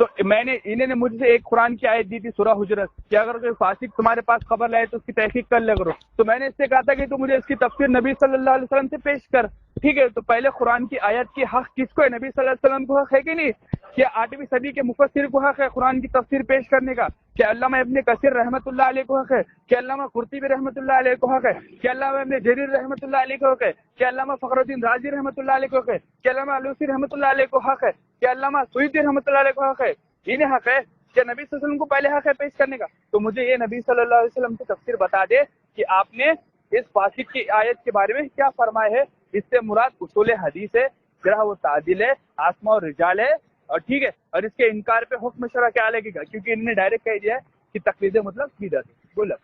تو میں نے انہوں نے مجھ سے ایک قرآن کی آیت دی تھی سورہ حجرت کہ اگر کوئی فاسق تمہارے پاس خبر لائے تو اس کی تحقیق کر لیا کرو. تو میں نے اس سے کہا تھا کہ تو مجھے اس کی تفسیر نبی صلی اللہ علیہ وسلم سے پیش کر. ٹھیک ہے, تو پہلے قرآن کی آیت کی حق کس کو ہے؟ نبی صلی اللہ علیہ وسلم کو حق ہے کہ نہیں؟ کہ 8ویں صدی کے مفسر کو حق ہے قرآن کی تفسیر پیش کرنے کا؟ کہ علامہ ابن کثیر رحمۃ اللہ علیہ کو حق ہے؟ کہ علامہ قرطبی رحمۃ اللہ علیہ کو حق ہے؟ کہ علامہ ابن جریر رحمۃ اللہ علیہ کو حق ہے؟ کہ علامہ فخر الدین رازی رحمۃ اللہ علیہ کو حق ہے؟ کہ علامہ علوسی رحمۃ اللہ علیہ کو حق ہے؟ کہ علامہ سیوطی رحمۃ اللہ علیہ کو حق ہے؟ انہیں حق ہے کہ نبی صلی اللہ علیہ وسلم کو پہلے حق ہے پیش کرنے کا. تو مجھے یہ نبی صلی اللہ علیہ وسلم کی تفسیر بتا دے کہ آپ نے اس فاسق کی آیت کے بارے میں کیا فرمایا ہے. اس سے مراد اصول حدیث ہے, جرح و تعدیل ہے, آسماء اور رجال ہے, اور ٹھیک ہے, اور اس کے انکار پہ حکم شرع کیا لگے گا, کیونکہ انہوں نے ڈائریکٹ کہہ دیا ہے کہ تقلید مطلب بدعت ہے. بولو.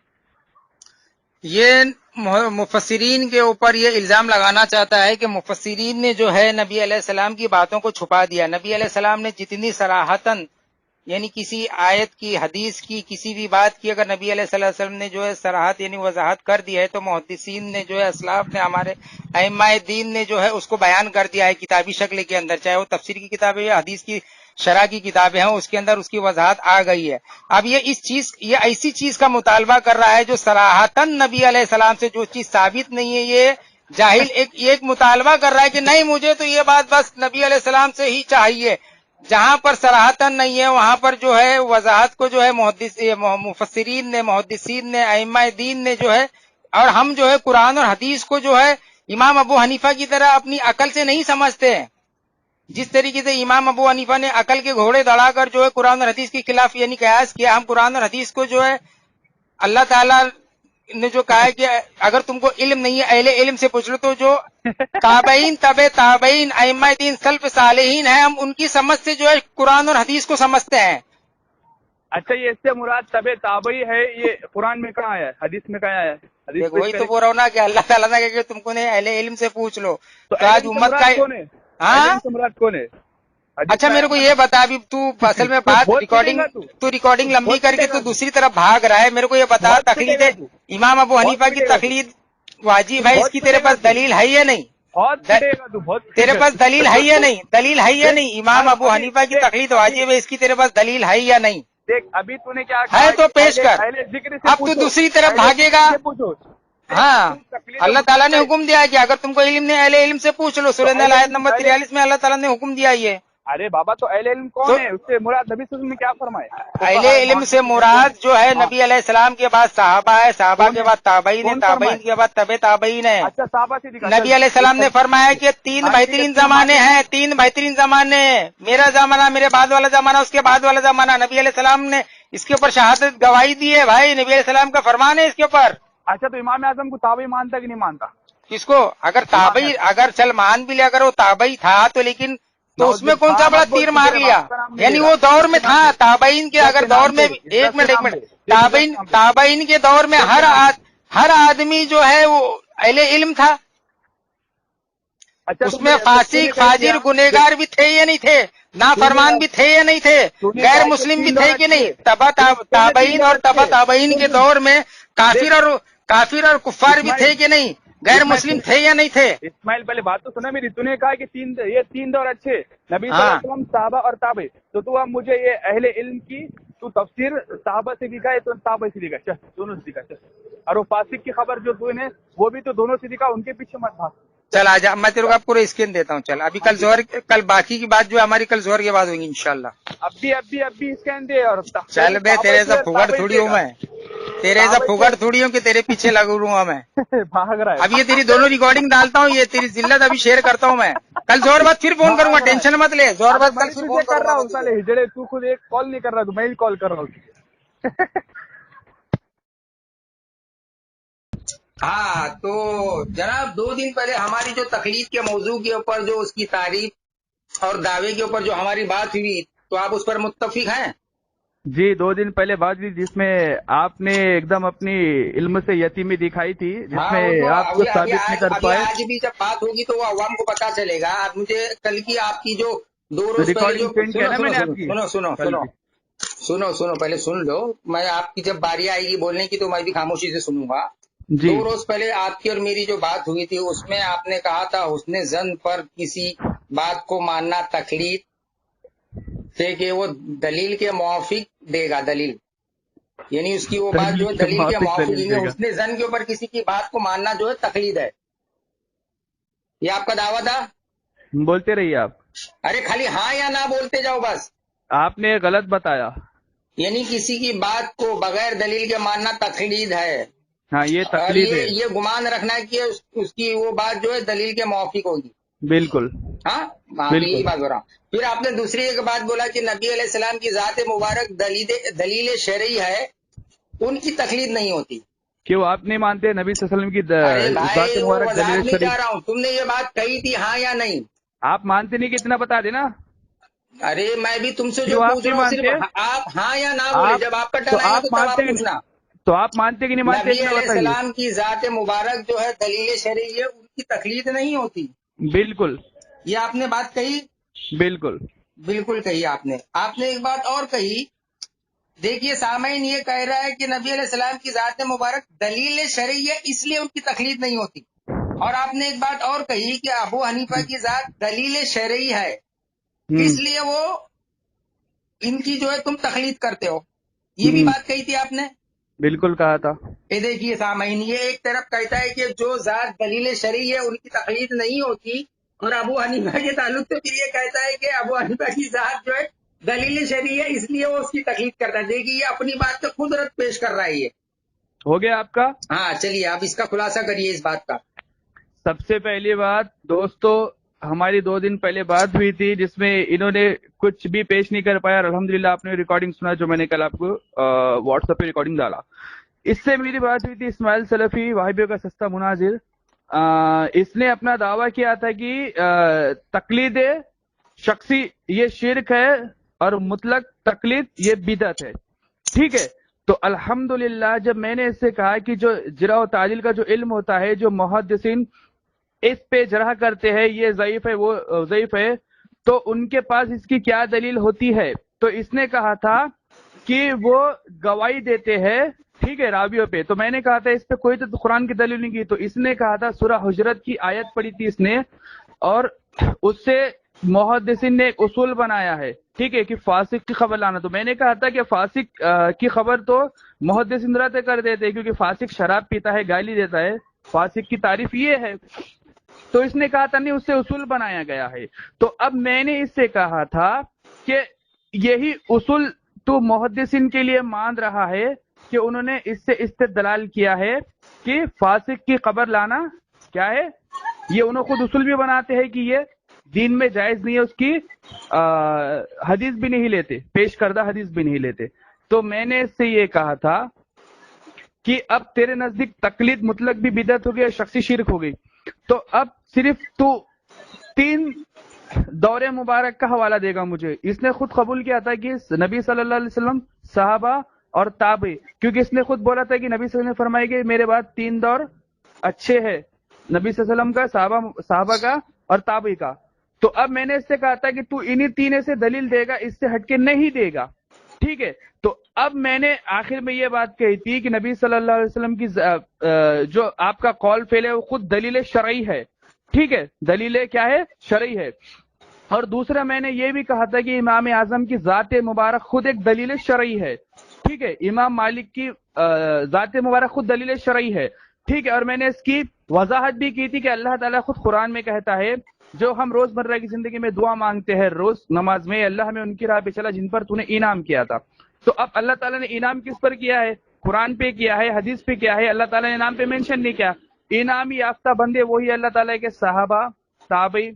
یہ مفسرین کے اوپر یہ الزام لگانا چاہتا ہے کہ مفسرین نے جو ہے نبی علیہ السلام کی باتوں کو چھپا دیا. نبی علیہ السلام نے جتنی صراحتاً یعنی کسی آیت کی, حدیث کی, کسی بھی بات کی اگر نبی علیہ صلی اللہ علیہ وسلم نے جو ہے صراحت یعنی وضاحت کر دی ہے تو محدثین نے جو ہے اسلاف نے ہمارے ائمہ دین نے جو ہے اس کو بیان کر دیا ہے کتابی شکل کے اندر, چاہے وہ تفسیر کی کتابیں یا حدیث کی شرح کی کتابیں ہیں, اس کے اندر اس کی وضاحت آ گئی ہے. اب یہ ایسی چیز کا مطالبہ کر رہا ہے جو صراحتاً نبی علیہ السلام سے جو چیز ثابت نہیں ہے. یہ جاہل ایک مطالبہ کر رہا ہے کہ نہیں مجھے تو یہ بات بس نبی علیہ السلام سے ہی چاہیے. جہاں پر صراحتاً نہیں ہے وہاں پر جو ہے وضاحت کو جو ہے مفسرین نے, محدثین نے, ائمہ دین نے جو ہے, اور ہم جو ہے قرآن اور حدیث کو جو ہے امام ابو حنیفہ کی طرح اپنی عقل سے نہیں سمجھتے ہیں. جس طریقے سے امام ابو حنیفہ نے عقل کے گھوڑے دڑا کر جو ہے قرآن اور حدیث کے خلاف یعنی قیاس کیا, ہم قرآن اور حدیث کو جو ہے اللہ تعالیٰ نے جو کہا ہے کہ اگر تم کو علم نہیں ہے اہل علم سے پوچھ لو, تو جو تابعین طبع تابعین ائمہ دین سلف صالحین ہیں ہم ان کی سمجھ سے جو ہے قرآن اور حدیث کو سمجھتے ہیں. اچھا, یہ اس سے مراد طبع تابعی ہے, یہ قرآن میں کہاں آیا ہے, حدیث میں کہاں آیا ہے؟ حدیث وہی تو بول رہا ہوں نا کہ اللہ تعالیٰ نے کہ تم کو نے اہل علم سے پوچھ لو. تو تو اہل آج علم سے امت کا مراد کون ہے؟ اہل ہاں علم سے مراد کون ہے؟ حدیث اچھا میں میرے آیا کو نا؟ یہ بتا, ابھی تو اصل میں تو بات بہت پٹے گا ریکارڈنگ لمبی بہت کر کے پٹے تو گا دوسری طرف بھاگ رہا ہے. میرے کو یہ بتا بہت پٹے تقلید گا امام ابو بہت حنیفہ کی پٹے گا تقلید واجب ہے, اس بہت کی تیرے پٹے گا پاس دلیل ہے یا نہیں؟ بہت پٹے گا بہت تیرے پاس دلیل ہے یا نہیں؟ دلیل ہے یا نہیں؟ امام ابو ابھی حنیفہ کی دیکھ, تقلید واجب ہے, اس کی تیرے پاس دلیل ہے یا نہیں؟ ابھی تو نے کیا ہے کہا تو کہ پیش کر. اہل ذکر سے اب تو پوچھو, دوسری طرف اہل بھاگے ذکر گا. سے پوچھو. ہاں, تقلید اللہ تعالیٰ مطلق نے کا حکم دیا ہے کہ اگر تم کو علم نہیں اہل علم سے پوچھ لو. تو سورہ اہل نحل آیت علم نمبر 43 میں اللہ تعالیٰ نے حکم دیا یہ. ارے بابا, تو اہل علم تو کون ہے؟ اس سے مراد نبی صلی اللہ علیہ وسلم نے کیا فرمایا؟ اہل علم سے مراد جو ہے نبی علیہ السلام کے بعد صحابہ ہے, صحابہ کے بعد تابعین ہے, کون تابعین فرمائے؟ کے بعد طبع تابعین ہے. اچھا صحابہ سے دکھا, نبی علیہ السلام نے فرمایا کہ تین ہاں ٹھیک ہے, بہترین زمانے ہیں, تین بہترین زمانے ہیں, میرا زمانہ, میرے بعد والا زمانہ, اس کے بعد والا زمانہ. نبی علیہ السلام نے اس کے اوپر شہادت گواہی دی ہے بھائی, نبی علیہ السلام کا فرمان ہے اس کے اوپر. اچھا تو امام اعظم کو تابعی مانتا کہ نہیں مانتا؟ کس کو؟ اگر امام تابعی, اعظم اگر چل مان بھی لے, اگر وہ تابعی تھا تو لیکن تو اس نعوذ میں باللہ, کون سا ہاں بڑا مت بول, تیر تو مار تیرے لیا؟ باپ کا نام نہیں یعنی لے وہ رہا, دور عزت میں سے تھا نام لے, تابعین کے, عزت اگر سے دور نام میں, لے, ایک عزت سے نام منٹ, لے, دیکھ عزت سے نام لے. تابعین کے دور میں ہر آدمی جو ہے وہ اہل علم تھا. اچھا اس تو میں مجھے, تو تو نے فاسق کہہ فاجر دیا, گنہگار بھی تھے یا نہیں تھے؟ نافرمان بھی تھے یا نہیں تھے؟ تو نے غیر کہا کہ مسلم بھی 3 تھے دور کہ اچھے, نہیں؟ تو نے 3 تابعین دور اور اچھے, تابعین کے دور میں دیکھ کافر اور کفار بھی تھے کہ نہیں؟ غیر مسلم تھے یا نہیں تھے؟ اسماعیل پہلے بات تو سنا میری. تو نے کہا کہ یہ 3 دور اچھے, نبی صلی اللہ ہاں علیہ وسلم, صحابہ اور تابعی. تو اب مجھے یہ اہل علم کی تو تفسیر صحابہ سے دکھا ہے, تو تابعی سے دکھا, چل دونوں سے دکھا, چل. اور وہ فاسق کی خبر جو تو نے وہ بھی تو دونوں سے دکھا, ان کے پیچھے مت بھاگ. چل آ جا, میں تیرے کو اب پورا اسکرین دیتا ہوں. چل ابھی کل باقی کی بات جو ہماری کل زہر کے بعد ہوگی انشاءاللہ. اب بھی اسکین دے, اور چل بے, تیرے سے پھگڑ تھوڑی ہوں میں, تیرے سے پھگڑ تھوڑی ہوں کہ تیرے پیچھے لگوں گا میں. بھاگ رہا اب ہے, یہ تیری دونوں ریکارڈنگ ڈالتا ہوں, یہ تیری ذلت ابھی شیئر کرتا ہوں میں. کل زہر بعد پھر فون کروں گا, بھاگ رہا ہے. ٹینشن مت لے. زہر ابے بعد میں کل بھی پھر تجھے فون کر کروں رہا گا میں ہوں, تجھے. سالے ہجڑے, تو خود ایک کال نہیں کر رہا, تو میں ہی کال کر رہا ہوں. ہاں تو جناب 2 دن پہلے ہماری جو تقلید کے موضوع کے اوپر جو اس کی تعریف اور دعوے کے اوپر جو ہماری بات ہوئی, تو آپ اس پر متفق ہیں؟ جی 2 دن پہلے بات ہوئی, جس میں آپ نے ایک دم اپنی علم سے یتیمی دکھائی تھی, جس میں وہ تو آپ کو ثابت نہیں کر پائے. آج بھی جب بات ہوگی تو وہ عوام کو پتا چلے گا. اب مجھے کل کی آپ کی جو 2 تو روز پہلے جو ریکارڈنگ سینڈ کیا نا میں نے آپ کی کل کی. سنو پہلے سن لو. میں آپ کی جب باری آئے گی بولنے کی تو میں بھی خاموشی سے سنوں گا. جی 2 روز پہلے آپ کی اور میری جو بات ہوئی تھی اس میں آپ نے کہا تھا حسن ظن پر کسی بات کو ماننا تقلید سے کہ وہ دلیل کے موافق دے گا، دلیل یعنی اس کی وہ بات جو ہے دلیل کے موافق دلیل دے گا. حسن زن کے اوپر کسی کی بات کو ماننا جو ہے تقلید ہے. یہ آپ کا دعویٰ تھا؟ بولتے رہیے آپ. ارے خالی ہاں یا نہ بولتے جاؤ بس. آپ نے غلط بتایا. یعنی کسی کی بات کو بغیر دلیل کے ماننا تقلید ہے، ہاں یہ اور تقلید ہے. یہ گمان رکھنا ہے کہ اس کی وہ بات جو ہے دلیل کے موافق ہوگی. بالکل ہاں تو یہی بالکل. بات ہو رہا ہوں. پھر آپ نے دوسری ایک بات بولا کہ نبی علیہ السلام کی ذات مبارک دلیل شرعی ہے، ان کی تقلید نہیں ہوتی. کیوں آپ نہیں مانتے نبی صلی اللہ علیہ وسلم ارے کی ذات بھائی وہ مبارک وضاحت دلیل نہیں شریف؟ چاہ رہا ہوں، تم نے یہ بات کہی تھی ہاں یا نہیں؟ آپ مانتے نہیں کہ اتنا بتا دینا. ارے میں بھی تم سے جو کیوں آپ پوچھ نہیں رہا ہوں مانتے؟ صرف آپ ہاں یا نہ بولے، جب آپ کا ٹرن آئے گا تو تب آپ پوچھنا. تو آپ مانتے کہ نہیں مانتے نبی اتنا علیہ بتائیے. السلام کی ذات مبارک جو ہے دلیل شرعی ہے، ان کی تقلید نہیں ہوتی. بالکل یہ آپ نے بات کہی، بالکل. بالکل کہی آپ نے. آپ نے ایک بات اور کہی، دیکھیے سامعین یہ کہہ رہا ہے کہ نبی علیہ السلام کی ذات مبارک دلیل شرعی ہے اس لیے ان کی تقلید نہیں ہوتی. اور آپ نے ایک بات اور کہی کہ ابو حنیفہ کی ذات دلیل شرعی ہے اس لیے وہ ان کی جو ہے تم تقلید کرتے ہو. یہ بھی بات کہی تھی آپ نے. بالکل کہا تھا. یہ دیکھیے سامعین، یہ ایک طرف کہتا ہے کہ جو ذات دلیل شرعی ہے ان کی تقلید نہیں ہوتی، اور ابو حنیفہ کے تعلق سے پھر یہ کہتا ہے کہ ابو حنیفہ کی ذات جو ہے دلیل شرعی ہے اس لیے وہ اس کی تقلید کرتا ہے. دیکھیے یہ اپنی بات کا خود رد پیش کر رہا ہے. یہ ہو گیا آپ کا. ہاں چلیے آپ اس کا خلاصہ کریے اس بات کا. سب سے پہلی بات دوستو، ہماری 2 دن پہلے بات ہوئی تھی جس میں انہوں نے کچھ بھی پیش نہیں کر پایا. الحمدللہ آپ نے ریکارڈنگ سنا جو میں نے کل آپ کو واٹس ایپ پہ ریکارڈنگ ڈالا. اس سے میری بات ہوئی تھی اسماعیل سلفی، وہابیوں کا سستا مناظر. اس نے اپنا دعویٰ کیا تھا کہ تقلید شخصی یہ شرک ہے اور مطلق تقلید یہ بدعت ہے. ٹھیک ہے. تو الحمدللہ جب میں نے اس سے کہا کہ جو جرح و تعدیل کا جو علم ہوتا ہے، جو محدثین اس پہ جرح کرتے ہیں یہ ضعیف ہے وہ ضعیف ہے، تو ان کے پاس اس کی کیا دلیل ہوتی ہے؟ تو اس نے کہا تھا کہ وہ گواہی دیتے ہیں ٹھیک ہے راویوں پہ. تو میں نے کہا تھا اس پہ کوئی تو قرآن کی دلیل نہیں کی. تو اس نے کہا تھا سورہ حجرت کی آیت پڑھی تھی اس نے، اور اس سے محدثین نے ایک اصول بنایا ہے ٹھیک ہے کہ فاسق کی خبر لانا. تو میں نے کہا تھا کہ فاسق کی خبر تو محدثین رد کر دیتے ہیں کیونکہ فاسق شراب پیتا ہے، گالی دیتا ہے، فاسق کی تعریف یہ ہے. تو اس نے کہا تھا نہیں اس سے اصول بنایا گیا ہے. تو اب میں نے اس سے کہا تھا کہ یہی اصول تو محدثین کے لیے مان رہا ہے کہ انہوں نے اس سے استدلال کیا ہے کہ فاسق کی خبر لانا کیا ہے. یہ انہوں خود اصول بھی بناتے ہیں کہ یہ دین میں جائز نہیں ہے، اس کی حدیث بھی نہیں لیتے، پیش کردہ حدیث بھی نہیں لیتے. تو میں نے اس سے یہ کہا تھا کہ اب تیرے نزدیک تقلید مطلق بھی بدعت ہو گئی اور شخصی شرک ہو گئی. تو اب صرف تو 3 دور مبارک کا حوالہ دے گا مجھے. اس نے خود قبول کیا تھا کہ نبی صلی اللہ علیہ وسلم، صحابہ اور تابعی، کیونکہ اس نے خود بولا تھا کہ نبی صلی اللہ علیہ وسلم نے فرمایا کہ میرے بعد 3 دور اچھے ہیں، نبی صلی اللہ علیہ وسلم کا، صحابہ کا اور تابعی کا. تو اب میں نے اس سے کہا تھا کہ تو انہی 3 سے دلیل دے گا، اس سے ہٹ کے نہیں دے گا ٹھیک ہے. تو اب میں نے آخر میں یہ بات کہی تھی کہ نبی صلی اللہ علیہ وسلم کی جو آپ کا قول فعل ہے وہ خود دلیل شرعی ہے ٹھیک ہے، دلیل کیا ہے؟ شرعی ہے. اور دوسرا میں نے یہ بھی کہا تھا کہ امام اعظم کی ذات مبارک خود ایک دلیل شرعی ہے ٹھیک ہے. امام مالک کی ذات مبارک خود دلیل شرعی ہے ٹھیک ہے. اور میں نے اس کی وضاحت بھی کی تھی کہ اللہ تعالیٰ خود قرآن میں کہتا ہے جو ہم روز مرہ کی زندگی میں دعا مانگتے ہیں روز نماز میں، اللہ ہمیں ان کی راہ پہ چلا جن پر تو نے انعام کیا تھا. تو اب اللہ تعالیٰ نے انعام کس پر کیا ہے؟ قرآن پہ کیا ہے، حدیث پہ کیا ہے. اللہ تعالیٰ نے انعام پہ مینشن نہیں کیا. انعام یافتہ بندے وہی اللہ تعالیٰ کے صحابہ، تابعی،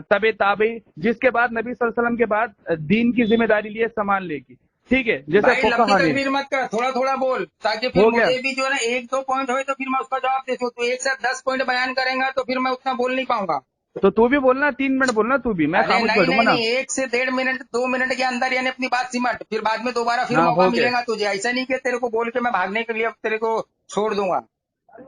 تابعی، جس کے بعد نبی صلی اللہ علیہ وسلم کے بعد دین کی ذمہ داری لیے سامان لے کی ٹھیک ہے، جیسے بھائی لمبی فقہا نے. تقریر مت کر، تھوڑا تھوڑا بول تاکہ پھر ہو گیا. مجھے بھی جو ہے نا 1-2 پوائنٹ ہوئے تو پھر میں اس کا جواب دے سکوں. تو ایک ساتھ 10 پوائنٹ بیان کریں گا تو پھر میں اتنا بول نہیں پاؤں گا. تو بھی بولنا 3 منٹ بولنا تو بھی، میں ارے خاموش نہیں بیٹھوں گا نہیں نا. نہیں، 1 سے 1.5 منٹ 2 منٹ کے اندر یعنی اپنی بات سمٹ، پھر بعد میں دوبارہ پھر ہاں موقع ہو گیا. ملے گا تجھے. ایسا نہیں کہ تیرے کو بول کے میں بھاگنے کے لیے اب تیرے کو چھوڑ دوں گا.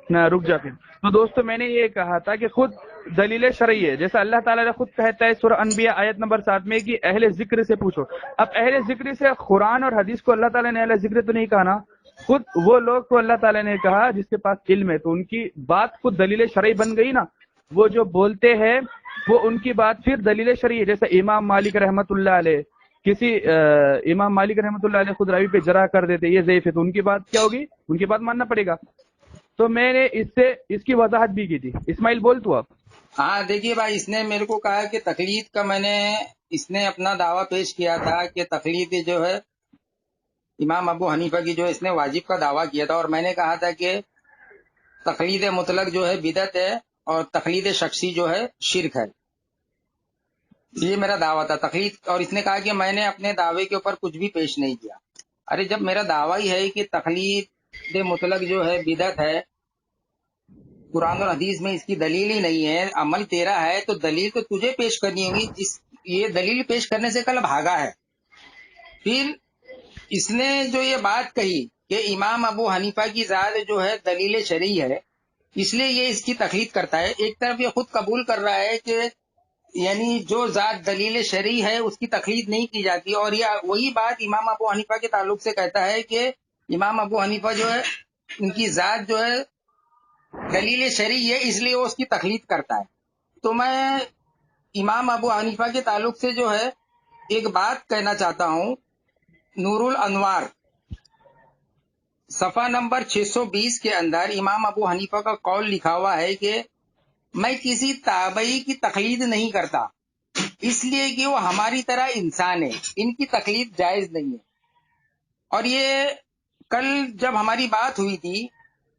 نہ رک جا پھر. تو دوستو میں نے یہ کہا تھا کہ خود دلیل شرعی ہے، جیسا اللہ تعالیٰ نے خود کہتا ہے سورہ انبیاء آیت نمبر 7 میں کہ اہل ذکر سے پوچھو. اب اہل ذکر سے قرآن اور حدیث کو اللہ تعالیٰ نے اہل ذکر تو نہیں کہا نا، خود وہ لوگ کو اللہ تعالیٰ نے کہا جس کے پاس علم ہے، تو ان کی بات خود دلیل شرعی بن گئی نا. وہ جو بولتے ہیں وہ ان کی بات پھر دلیل شرعی ہے. جیسے امام مالک رحمت اللہ علیہ، کسی امام مالک رحمۃ اللہ علیہ خود راوی پہ جرح کر دیتے یہ ضعیف ہے، تو ان کی بات کیا ہوگی؟ ان کی بات ماننا پڑے گا. تو میں نے اس کی وضاحت بھی کی تھی. اسماعیل بول تو آپ. ہاں دیکھیے بھائی، اس نے میرے کو کہا کہ تقلید کا اس نے اپنا دعویٰ پیش کیا تھا کہ تقلید جو ہے امام ابو حنیفہ کی جو اس نے واجب کا دعویٰ کیا تھا، اور میں نے کہا تھا کہ تقلید مطلق جو ہے بدعت ہے اور تقلید شخصی جو ہے شرک ہے. یہ میرا دعویٰ تھا تقلید. اور اس نے کہا کہ میں نے اپنے دعوے کے اوپر کچھ بھی پیش نہیں کیا. ارے جب میرا دعویٰ ہی ہے کہ تقلید مطلق جو ہے بدعت ہے، قرآن اور حدیث میں اس کی دلیل ہی نہیں ہے، عمل تیرا ہے تو دلیل تو تجھے پیش کرنی ہوگی. یہ دلیل پیش کرنے سے کل بھاگا ہے. پھر اس نے جو یہ بات کہی کہ امام ابو حنیفہ کی ذات جو ہے دلیل شرعی ہے، اس لیے یہ اس کی تقلید کرتا ہے. ایک طرف یہ خود قبول کر رہا ہے کہ یعنی جو ذات دلیل شرعی ہے اس کی تقلید نہیں کی جاتی، اور یہ وہی بات امام ابو حنیفہ کے تعلق سے کہتا ہے کہ امام ابو حنیفہ جو ہے ان کی ذات جو ہے دلیل شرعی ہے، اس لیے وہ اس کی تقلید کرتا ہے. تو میں امام ابو حنیفہ کے تعلق سے جو ہے ایک بات کہنا چاہتا ہوں. نور الانوار صفحہ نمبر 620 کے اندر امام ابو حنیفہ کا قول لکھا ہوا ہے کہ میں کسی تابعی کی تقلید نہیں کرتا، اس لیے کہ وہ ہماری طرح انسان ہے، ان کی تقلید جائز نہیں ہے. اور یہ کل جب ہماری بات ہوئی تھی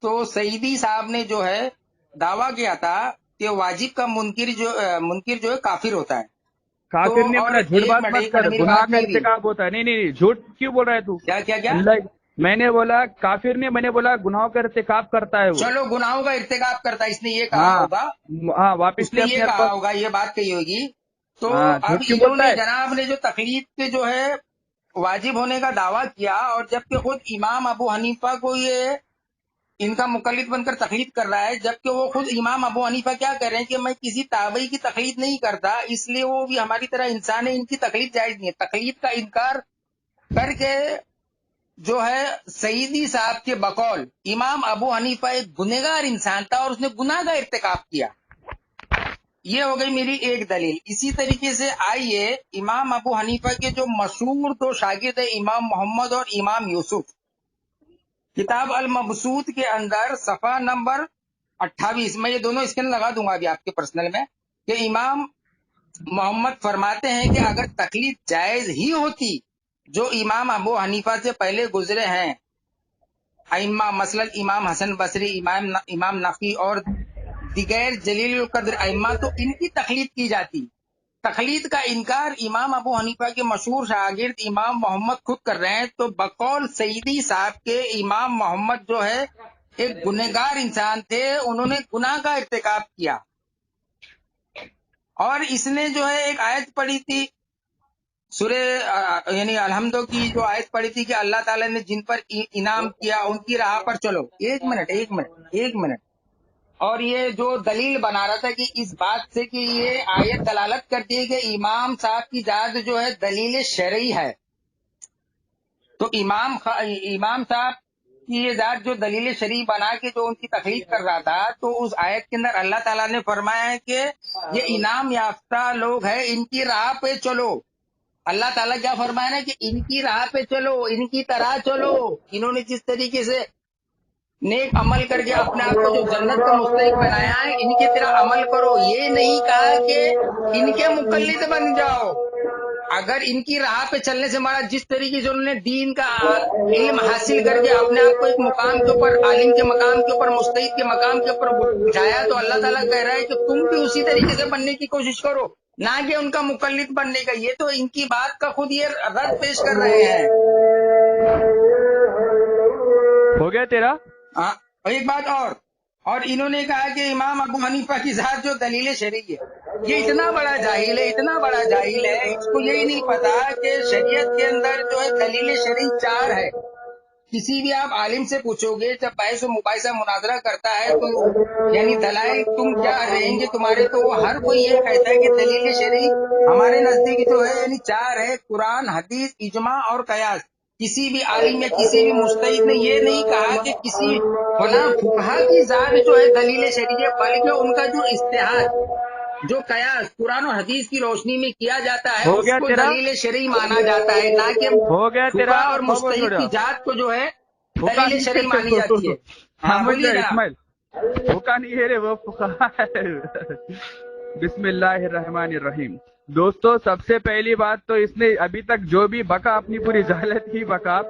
تو سعیدی صاحب نے جو ہے دعویٰ کیا تھا کہ واجب کا منکر جو ہے کافر ہوتا ہے. کافر نہیں اور بولا، جھوٹ بات مت ایک کر، منٹ میری گناہ بات کا نہیں ہوئی. ارتکاب ہوتا ہے. نہیں نہیں نہیں، جھوٹ کیوں بول رہا ہے تو؟ کیا کیا کیا اللہ، میں نے بولا کافر نہیں، میں نے بولا گناہوں کا ارتکاب کرتا ہے وہ. چلو گناہوں کا ارتکاب کرتا ہے، اس نے یہ کہا ہاں ہوگا، ہاں، واپس اس نے لے یہ اپنے کہا الفاظ. ہوگا، یہ بات کہی ہوگی. تو ہاں، اب جھوٹ کیوں انہوں بولتا نے ہے؟ جناب نے جو تقلید کے جو ہے واجب ہونے کا دعویٰ کیا، اور جبکہ خود امام ابو حنیفہ کو یہ ان کا مقلد بن کر تقلید کر رہا ہے، جبکہ وہ خود امام ابو حنیفہ کیا کہہ رہے ہیں کہ میں کسی تابعی کی تقلید نہیں کرتا، اس لیے وہ بھی ہماری طرح انسان ہے، ان کی تقلید جائز نہیں ہے. تقلید کا انکار کر کے جو ہے سعیدی صاحب کے بقول امام ابو حنیفہ ایک گنہگار انسان تھا اور اس نے گناہ کا ارتکاب کیا. یہ ہو گئی میری ایک دلیل. اسی طریقے سے آئیے امام ابو حنیفہ کے جو مشہور دو شاگرد ہیں، امام محمد اور امام یوسف، کتاب المبسوط کے اندر صفحہ نمبر 28، میں یہ دونوں اسکین لگا دوں گا ابھی آپ کے پرسنل میں، کہ امام محمد فرماتے ہیں کہ اگر تقلید جائز ہی ہوتی جو امام ابو حنیفہ سے پہلے گزرے ہیں ائمہ، مثلا امام حسن بصری، امام نقی اور دیگر جلیل القدر ائمہ، تو ان کی تقلید کی جاتی. تقلید کا انکار امام ابو حنیفہ کے مشہور شاگرد امام محمد خود کر رہے ہیں، تو بقول سعیدی صاحب کے امام محمد جو ہے ایک گنہگار انسان تھے، انہوں نے گناہ کا ارتکاب کیا. اور اس نے جو ہے ایک آیت پڑھی تھی سورہ یعنی الحمدو کی جو آیت پڑھی تھی کہ اللہ تعالیٰ نے جن پر انعام کیا ان کی راہ پر چلو. ایک منٹ. اور یہ جو دلیل بنا رہا تھا کہ اس بات سے کہ یہ آیت دلالت کرتی ہے کہ امام صاحب کی ذات جو ہے دلیل شرعی ہے، تو امام صاحب کی یہ ذات جو دلیل شرعی بنا کے جو ان کی تقلید کر رہا تھا، تو اس آیت کے اندر اللہ تعالیٰ نے فرمایا ہے کہ یہ انعام یافتہ لوگ ہیں، ان کی راہ پہ چلو. اللہ تعالیٰ کیا فرمایا نا کہ ان کی راہ پہ چلو، ان کی طرح چلو. انہوں نے جس طریقے سے نیک عمل کر کے اپنے آپ کو جو جنت کا مستحق بنایا ہے، ان کی طرح عمل کرو. یہ نہیں کہا کہ ان کے مقلد بن جاؤ. اگر ان کی راہ پہ چلنے سے ہمارا جس طریقے سے انہوں نے دین کا علم حاصل کر کے اپنے آپ کو ایک مقام کے اوپر، عالم کے مقام کے اوپر، مستحق کے مقام کے اوپر بٹھایا، تو اللہ تعالیٰ کہہ رہا ہے کہ تم بھی اسی طریقے سے بننے کی کوشش کرو، نہ کہ ان کا مقلد بننے کا. یہ تو ان کی بات کا خود یہ رد پیش کر رہے ہیں. ہو گیا تیرا؟ ہاں. اور ایک بات اور انہوں نے کہا کہ امام ابو حنیفہ کی ذات جو دلیل شرعی ہے. یہ اتنا بڑا جاہل ہے، اتنا بڑا جاہل ہے، اس کو یہی نہیں پتا کہ شریعت کے اندر جو ہے دلیل شرعی 4 ہے. کسی بھی آپ عالم سے پوچھو گے، جب بحث و مباحثہ مناظرہ کرتا ہے تو یعنی دلائل تم کیا رہیں گے تمہارے، تو وہ ہر کوئی یہ کہتا ہے کہ دلیل شرعی ہمارے نزدیک جو ہے یعنی 4 ہے: قرآن، حدیث، اجماع اور قیاس. کسی بھی عالم یا کسی بھی مجتہد نے یہ نہیں کہا کہ کسی فلاں فقہا کی ذات جو ہے دلیل شرعی ہے، بلکہ ان کا جو اجتہاد جو قیاس قرآن اور حدیث کی روشنی میں کیا جاتا ہے ہو اس گیا کو تیرا؟ دلیل شرعی مانا جاتا ہے، نہ کہ ہو گیا تیرا؟ فقہ اور بہت مجتہد چھوڑا کی ذات کو جو ہے پھوکا دلیل نہیں شرعی ہے مانی جاتی ہے۔ ہاں سمجھ بولیے لے جناب۔ اسماعیل، پھوکا نہیں ہے رے، وہ پھوکا ہے۔ بسم اللہ الرحمن الرحیم۔ دوستو سب سے پہلی بات تو اس نے ابھی تک جو بھی بکا اپنی پوری جہالت ہی بکا۔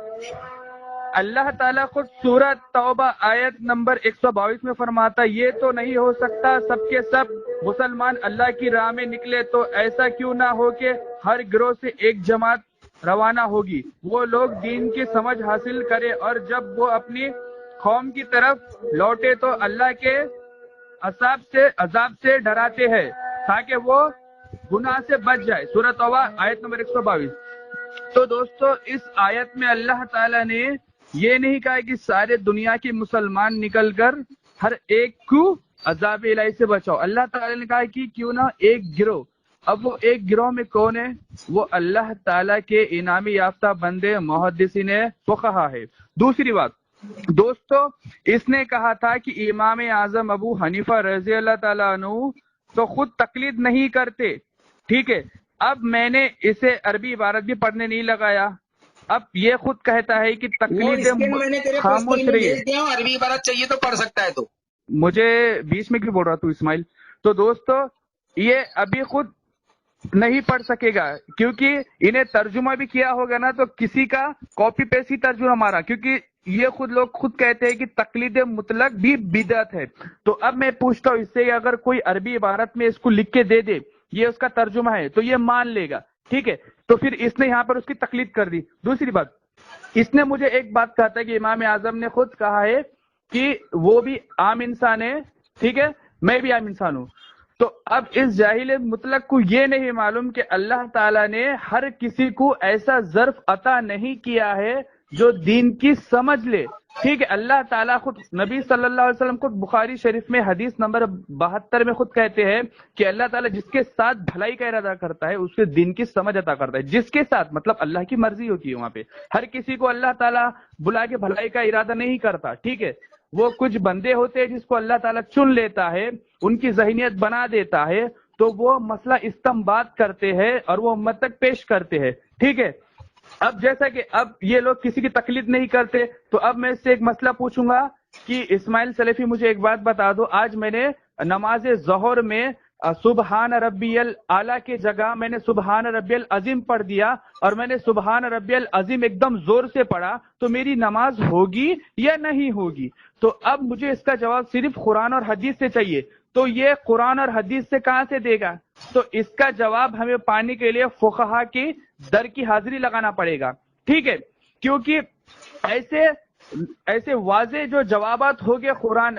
اللہ تعالیٰ خود سورۃ توبہ آیت نمبر 122 میں فرماتا یہ تو نہیں ہو سکتا سب کے سب مسلمان اللہ کی راہ میں نکلے تو ایسا کیوں نہ ہو کہ ہر گروہ سے ایک جماعت روانہ ہوگی، وہ لوگ دین کی سمجھ حاصل کرے اور جب وہ اپنی قوم کی طرف لوٹے تو اللہ کے عذاب سے ڈراتے ہیں تاکہ وہ گناہ سے بچ جائے۔ سورۃ توبہ آیت نمبر 122۔ تو دوستو اس آیت میں اللہ تعالیٰ نے یہ نہیں کہا کہ سارے دنیا کے مسلمان نکل کر ہر ایک کو عذاب الہی سے بچاؤ، اللہ تعالیٰ نے کہا کہ کیوں نہ ایک گروہ۔ اب وہ ایک گروہ میں کون ہے؟ وہ اللہ تعالیٰ کے انعامی یافتہ بندے محدثین فقہا ہے۔ دوسری بات دوستو اس نے کہا تھا کہ امام اعظم ابو حنیفہ رضی اللہ تعالیٰ عنہ تو خود تقلید نہیں کرتے، ٹھیک ہے۔ اب میں نے اسے عربی عبارت بھی پڑھنے نہیں لگایا، اب یہ خود کہتا ہے کہ وہ تقلید اسکین میں نے تیرے خاموش پرسنل میں رہیے۔ بھیج دیا ہوں، عربی عبارت چاہیے تو پڑھ سکتا ہے تو۔ مجھے بیچ میں کیوں بول رہا تو اسماعیل؟ تو دوستو یہ ابھی خود نہیں پڑھ سکے گا کیونکہ انہیں ترجمہ بھی کیا ہوگا نا تو کسی کا کاپی پیسٹ ہی ترجمہ مارا، کیونکہ یہ لوگ خود کہتے ہیں کہ تقلید مطلق بھی بدعت ہے۔ تو اب میں پوچھتا ہوں اس سے اگر کوئی عربی عبارت میں اس کو لکھ کے دے دے یہ اس کا ترجمہ ہے تو یہ مان لے گا، ٹھیک ہے۔ تو پھر اس نے یہاں پر اس کی تقلید کر دی۔ دوسری بات اس نے مجھے ایک بات کہا تھا کہ امام اعظم نے خود کہا ہے کہ وہ بھی عام انسان ہے، ٹھیک ہے، میں بھی عام انسان ہوں۔ تو اب اس جاہل مطلق کو یہ نہیں معلوم کہ اللہ تعالیٰ نے ہر کسی کو ایسا ظرف عطا نہیں کیا ہے جو دین کی سمجھ لے، ٹھیک ہے۔ اللہ تعالیٰ خود نبی صلی اللہ علیہ وسلم خود بخاری شریف میں حدیث نمبر 72 میں خود کہتے ہیں کہ اللہ تعالیٰ جس کے ساتھ بھلائی کا ارادہ کرتا ہے اس کے دین کی سمجھ عطا کرتا ہے، جس کے ساتھ مطلب اللہ کی مرضی ہوتی ہے وہاں پہ، ہر کسی کو اللہ تعالیٰ بلا کے بھلائی کا ارادہ نہیں کرتا، ٹھیک ہے۔ وہ کچھ بندے ہوتے ہیں جس کو اللہ تعالیٰ چن لیتا ہے، ان کی ذہنیت بنا دیتا ہے تو وہ مسئلہ استنباط کرتے ہیں اور وہ امت تک پیش کرتے ہیں، ٹھیک ہے۔ اب جیسا کہ اب یہ لوگ کسی کی تقلید نہیں کرتے تو اب میں اس سے ایک مسئلہ پوچھوں گا کہ اسماعیل سلیفی مجھے ایک بات بتا دو، آج میں نے نماز ظہر میں سبحان ربی الاعلیٰ کی جگہ میں نے سبحان ربی العظیم پڑھ دیا اور میں نے سبحان ربی العظیم ایک دم زور سے پڑھا تو میری نماز ہوگی یا نہیں ہوگی؟ تو اب مجھے اس کا جواب صرف قرآن اور حدیث سے چاہیے، تو یہ قرآن اور حدیث سے کہاں سے دے گا؟ تو اس کا جواب ہمیں پانے کے لیے فقہا کی در کی حاضری لگانا پڑے گا، ٹھیک ہے۔ کیونکہ ایسے واضح جو جوابات ہو گئے قرآن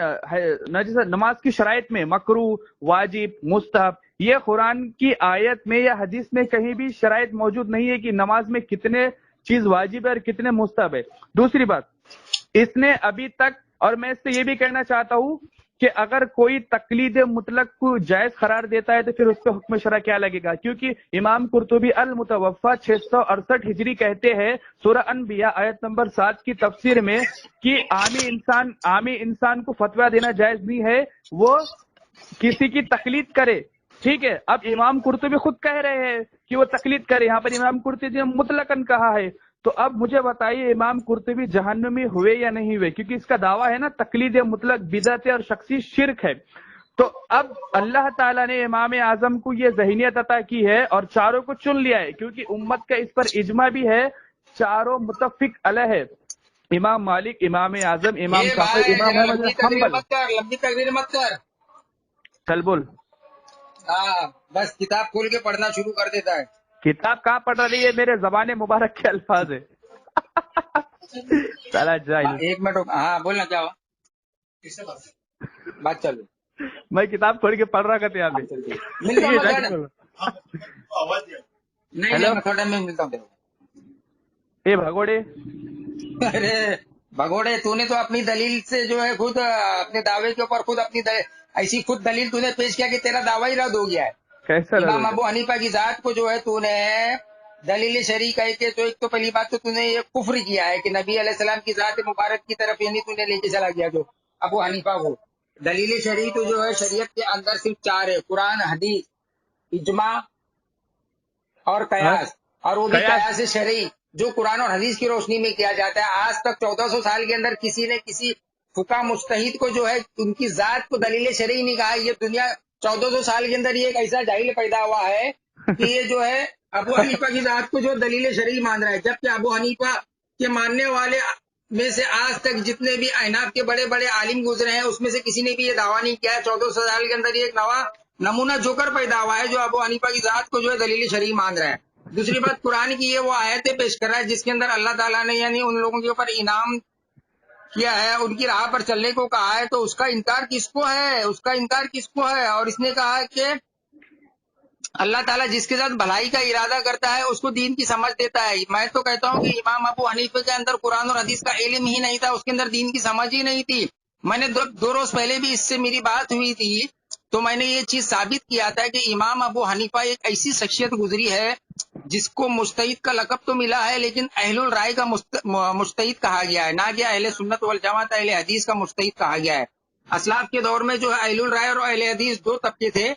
نماز کی شرائط میں مکروہ، واجب، مستحب، یہ قرآن کی آیت میں یا حدیث میں کہیں بھی شرائط موجود نہیں ہے کہ نماز میں کتنے چیز واجب ہے اور کتنے مستحب ہے۔ دوسری بات اس نے ابھی تک، اور میں اس سے یہ بھی کہنا چاہتا ہوں کہ اگر کوئی تقلید مطلق کو جائز قرار دیتا ہے تو پھر اس پہ حکم شرع کیا لگے گا؟ کیونکہ امام قرطبی المتوفا 668 ہجری کہتے ہیں سورہ انبیاء آیت نمبر 7 کی تفسیر میں کہ عامی انسان کو فتویٰ دینا جائز نہیں ہے وہ کسی کی تقلید کرے، ٹھیک ہے۔ اب امام قرطبی خود کہہ رہے ہیں کہ وہ تقلید کرے، یہاں پر امام قرطبی نے مطلقاً کہا ہے۔ تو اب مجھے بتائیے امام قرطبی جہنمی ہوئے یا نہیں ہوئے؟ کیونکہ اس کا دعویٰ ہے نا تقلید مطلق بدعت اور شخصی شرک ہے۔ تو اب اللہ تعالیٰ نے امام اعظم کو یہ ذہنیت عطا کی ہے اور چاروں کو چن لیا ہے، کیونکہ امت کا اس پر اجماع بھی ہے، چاروں متفق علیہ ہے، امام مالک، امام اعظم، امام یہ شافعی، بھائی امام ذرا محمد لمبی بن تقریر حنبل۔ مت کر، لمبی تقریر مت کر۔ چل بول۔ ہاں بس کتاب کھول کے پڑھنا شروع کر دیتا ہے۔ کتاب کہاں پڑھ رہی ہے؟ میرے زبان مبارک کے الفاظ ہے۔ سالا جاہل، ایک منٹ ہاں بولنا کیا ہوا؟ بات چلو۔ میں کتاب کھول کے پڑھ رہا کرتے یہاں پہ ملتا ہوں یہ میں جا تھوڑا کے ٹائم، بول رہا۔ نہیں ہیلو میں تھوڑا ٹائم میں ملتا ہوں تیرے اے بھگوڑے، کو۔ ارے بھگوڑے تو نے تو اپنی دلیل سے جو ہے خود اپنے دعوے کے اوپر خود اپنی ایسی خود دلیل تو نے پیش کیا کہ تیرا دعویٰ ہی رد ہو گیا ہے۔ کیسا رد امام ہو ابو گیا؟ حنیفہ کی ذات کو جو ہے تو نے دلیل شرعی کہہ کے تو ایک تو پہلی بات تو نے یہ کفر کیا ہے کہ نبی علیہ السلام کی ذات مبارک کی طرف یعنی تو نے لے کے چلا گیا جو ابو حنیفہ کو۔ دلیل شرعی تو جو ہے شریعت کے اندر صرف 4 ہے، قرآن، حدیث، اجماع اور ہاں قیاس، اور وہ بھی قیاس. قیاس شرعی جو قرآن اور حدیث کی روشنی میں کیا جاتا ہے۔ آج تک 1400 سال کے اندر کسی نے کسی فقہ مجتہد کو جو ہے ان کی ذات کو دلیل شرعی نہیں کہا۔ یہ دنیا 1400 سال کے اندر یہ ایک ایسا جاہل پیدا ہوا ہے کہ یہ جو ہے ابو حنیفہ کی ذات کو جو دلیل شرعی مان رہا ہے، جبکہ ابو حنیفہ کے ماننے والے میں سے آج تک جتنے بھی احناف کے بڑے بڑے عالم گزرے ہیں اس میں سے کسی نے بھی یہ دعویٰ نہیں کیا ہے۔ 1400 سال کے اندر یہ ایک نمونہ جوکر پیدا ہوا ہے جو ابو حنیفہ کی ذات کو جو ہے دلیل شرعی مان رہا ہے۔ دوسری بات، قرآن کی یہ وہ آیتیں پیش کر رہا ہے جس کے اندر اللہ تعالیٰ نے یعنی ان لوگوں کے اوپر انعام کیا ہے، ان کی راہ پر چلنے کو کہا ہے، تو اس کا انکار کس کو ہے؟ اس کا انکار کس کو ہے؟ اور اس نے کہا کہ اللہ تعالیٰ جس کے ساتھ بھلائی کا ارادہ کرتا ہے اس کو دین کی سمجھ دیتا ہے۔ میں تو کہتا ہوں کہ امام ابو حنیفہ کے اندر قرآن اور حدیث کا علم ہی نہیں تھا، اس کے اندر دین کی سمجھ ہی نہیں تھی۔ میں نے دو روز پہلے بھی اس سے میری بات ہوئی تھی تو میں نے یہ چیز ثابت کیا تھا کہ امام ابو حنیفہ ایک ایسی شخصیت گزری ہے جس کو مجتہد کا لقب تو ملا ہے لیکن اہل الرائے کا مجتہد کہا گیا ہے، نہ کہ اہل سنت والجماعت اہل حدیث کا مجتہد کہا گیا ہے۔ اسلاف کے دور میں جو ہے اہل الرائے اور اہل حدیث دو طبقے تھے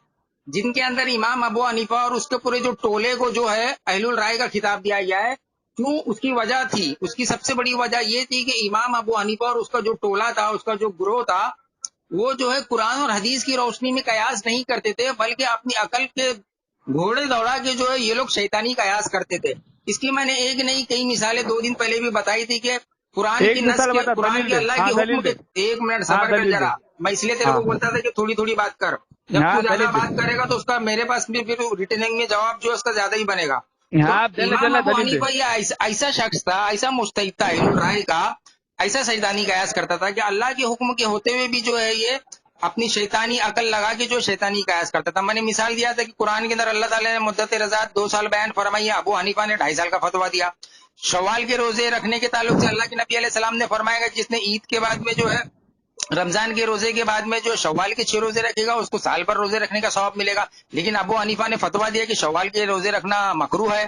جن کے اندر امام ابو حنیفہ اور اس کے پورے جو ٹولے کو جو ہے اہل الرائے کا خطاب دیا گیا ہے۔ کیوں؟ اس کی وجہ تھی، اس کی سب سے بڑی وجہ یہ تھی کہ امام ابو حنیفہ اور اس کا جو ٹولہ تھا، اس کا جو گروہ تھا، وہ جو ہے قرآن اور حدیث کی روشنی میں قیاس نہیں کرتے تھے بلکہ اپنی عقل کے گھوڑے دوڑا کے جو ہے یہ لوگ شیطانی قیاس کرتے تھے۔ اس کی میں نے ایک نہیں کئی مثالیں 2 دن پہلے بھی بتائی تھی کہ قرآن کی ایک نص مثال کے بتا، قرآن دلیل کے دے. اللہ ہاں کے حکم دلیل کے دے. ایک منٹ ہاں صبر کر دلیل دے. جرا، میں اس لیے تیرے ہاں کو بولتا تھا کہ تھوڑی تھوڑی بات کر، جب ہاں تو زیادہ دلیل دے. بات کرے گا تو اس کا میرے پاس بھی پھر ریٹرننگ میں جواب جو ہے اس کا زیادہ ہی بنے گا۔ تو ہاں چلے امام چلے ابو دلیل دے. حنیفہ یہ ایسا شخص تھا، ایسا مجتہد تھا اہل الرائے کا، ایسا شیطانی قیاس کرتا تھا کہ اللہ کے حکم کے ہوتے ہوئے بھی جو ہے یہ اپنی شیطانی عقل لگا کے جو شیطانی قیاس کرتا تھا۔ میں نے مثال دیا تھا کہ قرآن کے اندر اللہ تعالیٰ نے مدت رضاعت 2 سال بیان فرمائی ہے، ابو حنیفہ نے 2.5 سال کا فتویٰ دیا۔ شوال کے روزے رکھنے کے تعلق سے اللہ کے نبی علیہ السلام نے فرمایا کہ جس نے عید کے بعد میں جو ہے رمضان کے روزے کے بعد میں جو شوال کے 6 روزے رکھے گا اس کو سال بھر روزے رکھنے کا ثواب ملے گا، لیکن ابو حنیفہ نے فتویٰ دیا کہ شوال کے روزے رکھنا مکروہ ہے۔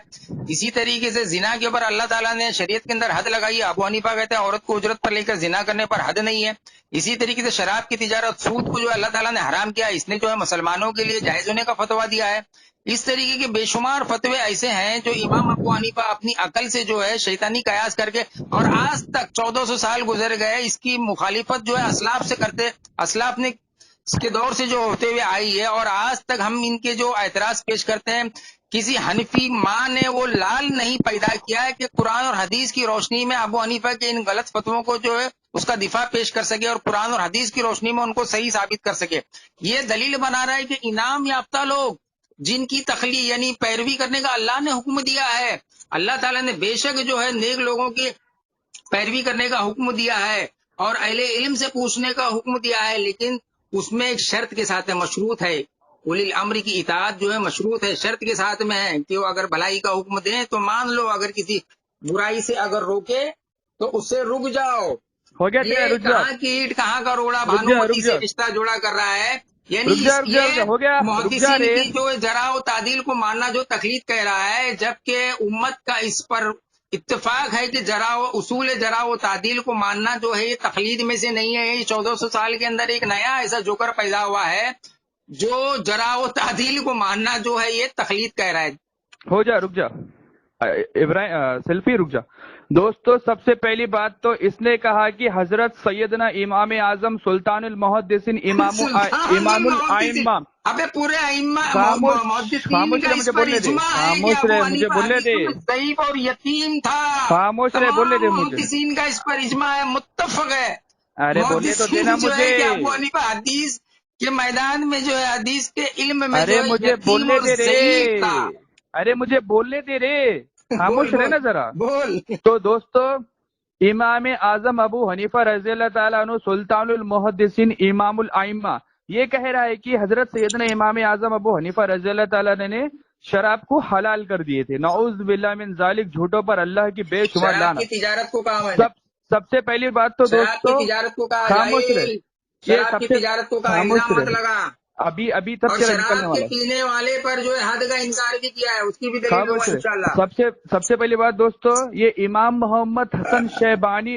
اسی طریقے سے زنا کے اوپر اللہ تعالیٰ نے شریعت کے اندر حد لگائی ہے، ابو حنیفہ کہتے ہیں عورت کو اجرت پر لے کر زنا کرنے پر حد نہیں ہے۔ اسی طریقے سے شراب کی تجارت، سود کو جو اللہ تعالیٰ نے حرام کیا، اس نے جو ہے مسلمانوں کے لیے جائز ہونے کا فتویٰ دیا ہے۔ اس طریقے کے بے شمار فتوے ایسے ہیں جو امام ابو حنیفہ اپنی عقل سے جو ہے شیطانی قیاس کر کے، اور آج تک 1400 سال گزر گئے، اس کی مخالفت جو ہے اسلاف سے کرتے، اسلاف نے اس کے دور سے جو ہوتے ہوئے آئی ہے، اور آج تک ہم ان کے جو اعتراض پیش کرتے ہیں، کسی حنفی ماں نے وہ لال نہیں پیدا کیا ہے کہ قرآن اور حدیث کی روشنی میں ابو حنیفہ کے ان غلط فتووں کو جو ہے اس کا دفاع پیش کر سکے اور قرآن اور حدیث کی روشنی میں ان کو صحیح ثابت کر سکے۔ یہ دلیل بنا رہا ہے کہ انعام یافتہ لوگ جن کی تخلیق یعنی پیروی کرنے کا اللہ نے حکم دیا ہے، اللہ تعالیٰ نے بے شک جو ہے نیک لوگوں کی پیروی کرنے کا حکم دیا ہے اور اہل علم سے پوچھنے کا حکم دیا ہے، لیکن اس میں ایک شرط کے ساتھ ہے، مشروط ہے۔ اولی الامر کی اطاعت جو ہے مشروط ہے، شرط کے ساتھ میں ہے کہ وہ اگر بھلائی کا حکم دیں تو مان لو، اگر کسی برائی سے اگر روکے تو اس سے رک جاؤ۔ ہو گیا تیرا، یہ رک جا کہاں کی اینٹ کہاں کا روڑا رک جا بھانومتی رک سے جا رشتہ جوڑا کر رہا ہے، یعنی رک جا رک جا رک یہ جا. ہو گیا رک جا محدثین رے. کی جو جرا و تعدیل کو ماننا جو تقلید کہہ رہا ہے، جبکہ امت کا اس پر اتفاق ہے کہ اصول جرا و تعدیل کو ماننا جو ہے یہ تقلید میں سے نہیں ہے۔ یہ 1400 سال کے اندر ایک نیا ایسا جوکر پیدا ہوا ہے جو جرا و تعدیل کو ماننا جو ہے یہ تقلید کہہ رہا ہے۔ ہو جا رک جا ابراہیم سیلفی رک جا. دوستو سب سے پہلی بات تو اس نے کہا کہ حضرت سیدنا امام اعظم سلطان المحدثین امام الائمہ. ابے پورے محدثین خاموش کا رہے، اس مجھے پر بولنے دے. اجماع ہے کہ خاموش ابو رہے، مجھے حنیفہ بولنے دے. حدیثوں میں ضعیف اور یتیم تھا۔ خاموش رہے، بولنے تمام دے مجھے. محدثین کا اس پر اجماع ہے، متفق ہے۔ ارے بولنے تو دینا محدثین جو مجھے. ہے کہ ابو حنیفہ حدیث کے میدان میں جو ہے حدیث کے علم میں ارے جو ہے مجھے یتیم بولنے اور دے رے. ضعیف تھا۔ ارے مجھے بولنے دے رے. بول خاموش رہے بول نا ذرا. بول۔ تو دوستو امام اعظم ابو حنیفہ رضی اللہ تعالیٰ عنہ سلطان المحدثین امام الائمہ یہ کہہ رہا ہے کہ حضرت سیدنا امام اعظم ابو حنیفہ رضی اللہ تعالیٰ نے شراب کو حلال کر دیے تھے. نعوذ باللہ من ذالک، جھوٹوں پر اللہ کی بے شمار شراب کی لعنت. تجارت کو کہا میں نے، سب سے پہلی بات تو شراب کی دوستو تجارت کو کہا خاموش رہے. جاہل، یہ شراب سب کی سے تجارت کو کہا، خاموش الزام مت رہے. لگا۔ ابھی تب اور تیرا نکلنے شراب کے والا. پینے والے پر جو ہے حد کا انکار بھی کیا ہے، اس کی بھی دلیل دوں گا خاموش رہے. انشاءاللہ۔ سب سے پہلی بات دوستو، یہ امام محمد حسن شیبانی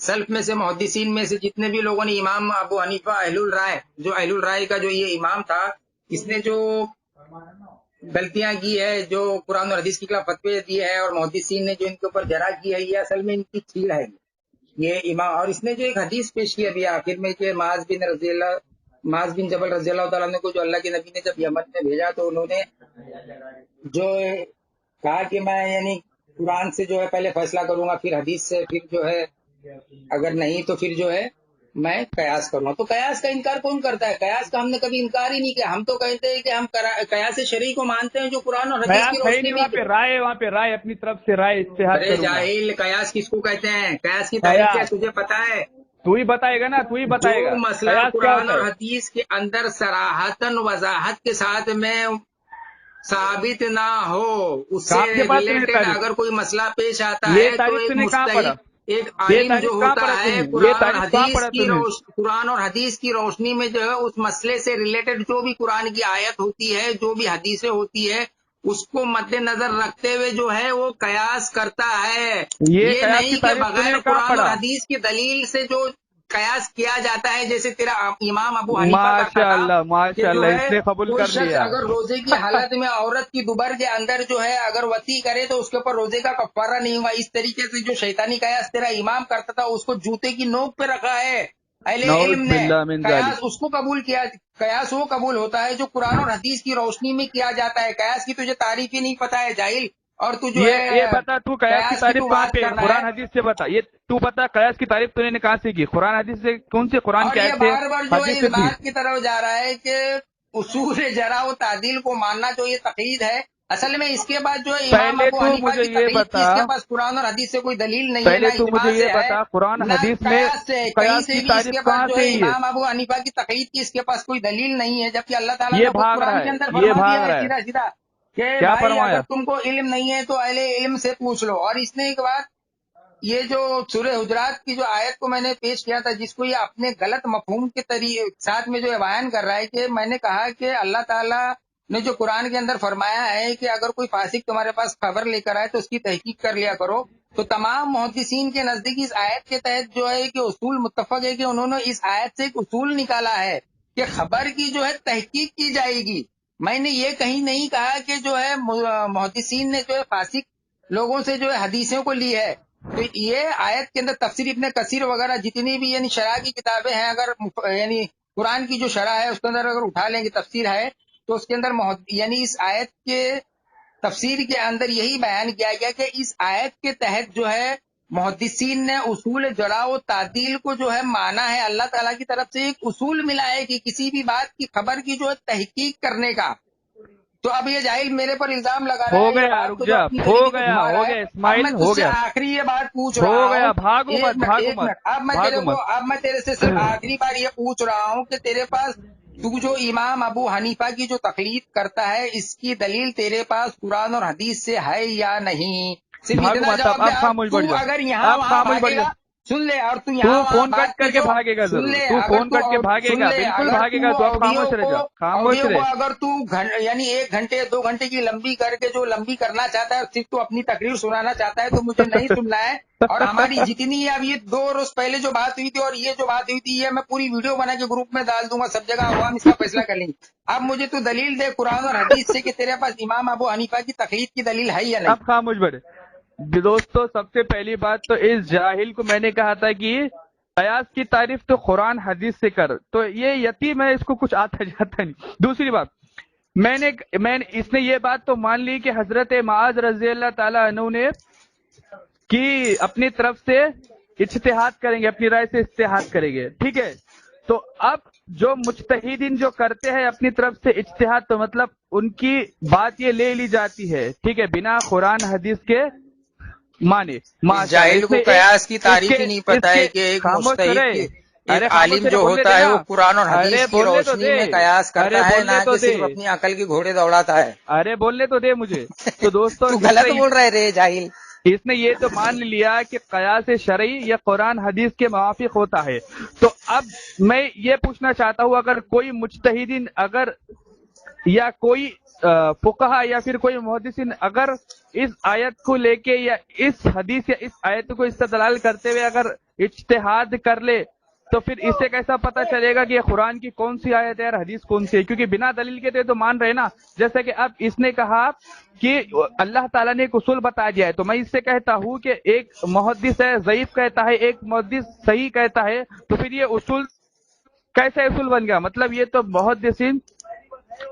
سلف میں سے محدثین میں سے جتنے بھی لوگوں نے امام ابو حنیفہ اہل الرائے، جو اہل الرائے کا جو یہ امام تھا، اس نے جو غلطیاں کی ہے، جو قرآن اور حدیث کے خلاف فتوی دی ہے، اور محدثین نے جو ان کے اوپر جرح کی ہے، یہ اصل میں ان کی چھیل ہے یہ امام۔ اور اس نے جو ایک حدیث پیش کی ابھی آخر میں کہ معاذ بن جبل رضی اللہ تعالیٰ عنہ کو جو اللہ کے نبی نے جب یمن میں بھیجا تو انہوں نے جو کہا کہ میں یعنی قرآن سے جو ہے پہلے فیصلہ کروں گا، پھر حدیث سے، پھر جو ہے اگر نہیں تو پھر جو ہے میں قیاس کروں گا۔ تو قیاس کا انکار کون کرتا ہے؟ قیاس کا ہم نے کبھی انکار ہی نہیں کیا۔ ہم تو کہتے ہیں کہ ہم قیاس شرعی کو مانتے ہیں جو قرآن اور حدیث کی قیاس ہے ہی روشنی نہیں، میں۔ وہاں پہ رائے اپنی طرف سے رائے اجتہاد ارے کروں گا۔ جاہل، قیاس کس کو کہتے ہیں؟ قیاس کی تعریف کیا قیاس تجھے پتا ہے؟ تو ہی بتائے گا نا، تو ہی جو بتائے گا مسئلہ قیاس کیا قرآن ہوتا اور ہے۔ حدیث کے اندر صراحتاً وضاحت کے ساتھ میں ثابت نہ ہو، اس سے کہاں سے بات تمہیں ریلیٹڈ تعریف؟ اگر کوئی مسئلہ پیش آتا یہ ہے تو تعریف ایک تم نے کہاں پڑھا؟ مجتہد، ایک یہ عالم جو تعریف کہاں ہوتا پڑھا ہے تمہیں؟ یہ قرآن تعریف کہاں پڑھا تمہیں؟ قرآن اور حدیث کی روشنی میں جو ہے اس مسئلے سے ریلیٹڈ جو بھی قرآن کی آیت ہوتی ہے، جو بھی حدیثیں ہوتی ہے، اس کو مد نظر رکھتے ہوئے جو ہے وہ قیاس کرتا ہے۔ یہ یہ قیاس کی نہیں کہ تعریف تم بغیر نے کہاں قرآن اور پڑھا؟ حدیث کی دلیل سے جو قیاس کیا جاتا ہے، جیسے تیرا امام ابو حنیفہ کہتا ماشاء تھا اللہ، کہ ماشاء جو اللہ، ہے اس نے قبول کوئی کر شخص لیا۔ اگر روزے کی حالت میں عورت کی دوبر کے اندر جو ہے اگر وطی کرے تو اس کے اوپر روزے کا کفارہ نہیں ہوگا۔ اس طریقے سے جو شیطانی قیاس تیرا امام کرتا تھا اس کو جوتے کی نوک پہ رکھا ہے اہل نعوذ علم نے۔ باللہ من ذالک۔ قیاس اس کو قبول کیا، قیاس وہ قبول ہوتا ہے جو قرآن اور حدیث کی روشنی میں کیا جاتا ہے۔ قیاس کی تجھے تعریف ہی نہیں پتا ہے جاہل، اور تو جو ہے یہ بتا، تو قیاس کی کی تعریف تو کہاں بات پہ کر رہا ہے۔ قرآن حدیث سے بتا؟ یہ تو بتا، قیاس کی تعریف تو نے کہاں سے کی؟ قرآن حدیث سے؟ کون سے قرآن اور کی یہ آیت سے، بار بار جو ہے حدیث اس سے تھی؟ بات کی طرف جا رہا ہے کہ اصول جرا و تعدیل کو ماننا جو یہ تقلید ہے، اصل میں اس کے بعد جو ہے امام پہلے ابو تو حنیفہ مجھے کی یہ تقلید کی بتا، اس کے پاس قرآن اور حدیث سے کوئی دلیل نہیں ہے، نہ پہلے تو اجماع مجھے یہ سے ہے، بتا، قرآن نہ حدیث میں قیاس سے ہے، کہیں قیاس سے کی بھی اس تعریف کے پاس کہاں جو سے ہے ہی ہے؟ امام ابو حنیفہ کی تقلید کی اس کے پاس کوئی دلیل نہیں ہے، جبکہ اللہ تعالیٰ یہ نے خود بھاگ قرآن رہا کے ہے، اندر یہ فرما بھاگ دیا ہے رہا ہے۔ سیدھا سیدھا کہ کیا بھائی فرمایا؟ اگر تم کو علم نہیں ہے تو اہل علم سے پوچھ لو۔ اور اس نے ایک بات، یہ جو سورہ حجرات کی جو آیت کو میں نے پیش کیا تھا، جس کو یہ اپنے غلط مفہوم کے ساتھ میں جو بیان کر رہا ہے، کہ میں نے کہا کہ اللہ تعالیٰ نے جو قرآن کے اندر فرمایا ہے کہ اگر کوئی فاسق تمہارے پاس خبر لے کر آئے تو اس کی تحقیق کر لیا کرو، تو تمام محدثین کے نزدیک اس آیت کے تحت جو ہے کہ اصول متفق ہے کہ انہوں نے اس آیت سے ایک اصول نکالا ہے کہ خبر کی جو ہے تحقیق کی جائے گی۔ میں نے یہ کہیں نہیں کہا کہ جو ہے محدثین نے جو ہے فاسق لوگوں سے جو ہے حدیثوں کو لی ہے۔ تو یہ آیت کے اندر تفسیر ابن کثیر وغیرہ جتنی بھی یعنی شرح کی کتابیں ہیں، اگر یعنی قرآن کی جو شرح ہے اس کے اندر اگر اٹھا لیں گے تفسیر ہے تو اس کے اندر یعنی اس آیت کے تفسیر کے اندر یہی بیان کیا گیا کہ اس آیت کے تحت جو ہے محدثین نے اصول جرح و تعدیل کو جو ہے مانا ہے۔ اللہ تعالیٰ کی طرف سے ایک اصول ملا ہے کہ کسی بھی بات کی خبر کی جو ہے تحقیق کرنے کا۔ تو اب یہ جاہل میرے پر الزام لگا رہا ہو ہے، یہ گیا، بات رک کو جو جا، اپنی ہو طریقے سے گیا، گھما ہو رہا ہے۔ گیا اب اسماعیل، میں تجھ ہو سے گیا، آخری یہ بات پوچھ ہو رہا گیا، ہوں، بھاگو مت، بھاگو مت، اب میں تیرے بھاگو کو، مت۔ اب میں تیرے سے صرف آخری بار یہ پوچھ رہا ہوں کہ تیرے پاس تو جو امام ابو حنیفہ کی جو تقلید کرتا ہے، اس کی دلیل تیرے پاس قرآن اور حدیث سے ہے یا نہیں؟ صرف بھاگو اتنا مت، جواب دے۔ اب اب خاموش تو بیٹھ جا، اگر یہاں اب وہاں خاموش بیٹھ بھاگے جا۔ گا، سن لے، اور تو تو یہاں وہاں فون بات کٹ پہ کر کے جو بھاگے گا سن ضرور، لے، تو اگر فون تو کٹ کے بھاگے سن گا، لے، بالکل اگر بھاگے گا، تو تو اب خاموش رہ جا، خاموش آڈیو کو رہ۔ اگر تو یعنی 1 گھنٹے 2 گھنٹے کی لمبی کر کے جو لمبی کرنا چاہتا ہے، صرف تو اپنی تقریر سنانا چاہتا ہے، تو مجھے نہیں سننا ہے۔ اور ہماری جتنی اب یہ 2 روز پہلے جو بات ہوئی تھی اور یہ جو بات ہوئی تھی، یہ میں پوری ویڈیو بنا کے گروپ میں ڈال دوں گا، سب جگہ عوام اس کا فیصلہ کر لیں گے۔ اب مجھے تو دلیل دے قرآن اور حدیث سے کہ تیرے پاس امام ابو حنیفہ کی تقلید کی دلیل ہے یا نہیں۔ اب خاموش بیٹھے۔ دوستو، سب سے پہلی بات تو اس جاہل کو میں نے کہا تھا کہ قیاس کی تعریف تو قرآن حدیث سے کر، تو یہ یتیم ہے، اس کو کچھ آتا جاتا نہیں۔ دوسری بات، اس نے یہ بات تو مان لی کہ حضرت معاذ رضی اللہ تعالیٰ عنہ نے کہ اپنی طرف سے اجتہاد کریں گے، اپنی رائے سے اجتہاد کریں گے، ٹھیک ہے۔ تو اب جو مجتہدین جو کرتے ہیں اپنی طرف سے اجتہاد، تو مطلب ان کی بات یہ لے لی جاتی ہے، ٹھیک ہے، بنا قرآن حدیث کے مانے۔ اس ماشاءاللہ، جاہل اس کو نے قیاس کی اس تعریف کے ہی نہیں اس پتا کے ہے کہ ایک خاموش تو مجتہد رہے، کی، ایک ارے خاموش عالم رہے، جو بولنے ہوتا دے ہے نا، وہ قرآن اور ارے حدیث کی بولنے تو روشنی دے، میں قیاس ارے کرتا ہے، نہ بولنے تو کہ دے، صرف اپنی عقل کے گھوڑے دوڑاتا ہے۔ ارے بولنے تو دے مجھے۔ تو دوستو، تو غلط بول رہے رے جاہل۔ اس نے یہ تو مان لیا کہ قیاس شرعی یا قرآن حدیث کے موافق ہوتا ہے۔ تو اب میں یہ پوچھنا چاہتا ہوں، اگر کوئی مجتہدین اگر یا کوئی فقہا یا پھر کوئی محدثین اگر اس آیت کو لے کے یا اس حدیث یا اس آیت کو استدلال کرتے ہوئے اگر اجتہاد کر لے تو پھر اس سے کیسا پتہ چلے گا کہ یہ قرآن کی کون سی آیت ہے اور حدیث کون سی ہے؟ کیونکہ بنا دلیل کے تو مان رہے نا. جیسے کہ اب اس نے کہا کہ اللہ تعالیٰ نے ایک اصول بتا دیا ہے، تو میں اس سے کہتا ہوں کہ ایک محدث ہے ضعیف کہتا ہے، ایک محدث صحیح کہتا ہے، تو پھر یہ اصول کیسے اصول بن گیا؟ مطلب یہ تو محدثین،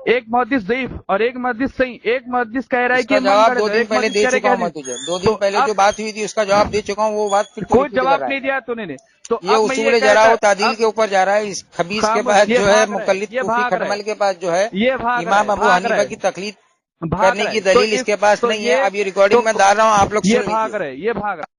ایک محدث ضعیف اور ایک محدث صحیح، ایک محدث کہہ رہا ہے اس کہ کا من جواب گھڑت 2 ہے، دن ایک پہلے محدث دے کہہ رہا ہے کہ چکا ہوں میں حدیث. تجھے، 2 دن تو پہلے اب جو بات ہوئی تھی اس کا جواب دے چکا ہوں، وہ بات پھر تو کوئی ریپیٹ کر جواب رہا نہیں ہے. دیا تو نے. تو یہ اب میں اصول کہتا جراح و اب تعدیل کے اوپر جا رہا ہے. اس خبیث کے خاموش، پاس یہ جو ہے بھاگ رہا ہے، مقلد یہ کوفی بھاگ رہا کھٹمل ہے، کے پاس جو ہے یہ بھاگ رہا امام ہے، ابو بھاگ رہا حنیفہ ہے، کی تقلید بھاگ کرنے رہا کی ہے. تو دلیل اس کے پاس تو نہیں ہے. اب یہ تو ریکارڈنگ میں ڈال رہا ہوں، آپ لوگ یہ سن بھاگ لیجئے. رہے، یہ بھاگ رہا ہے.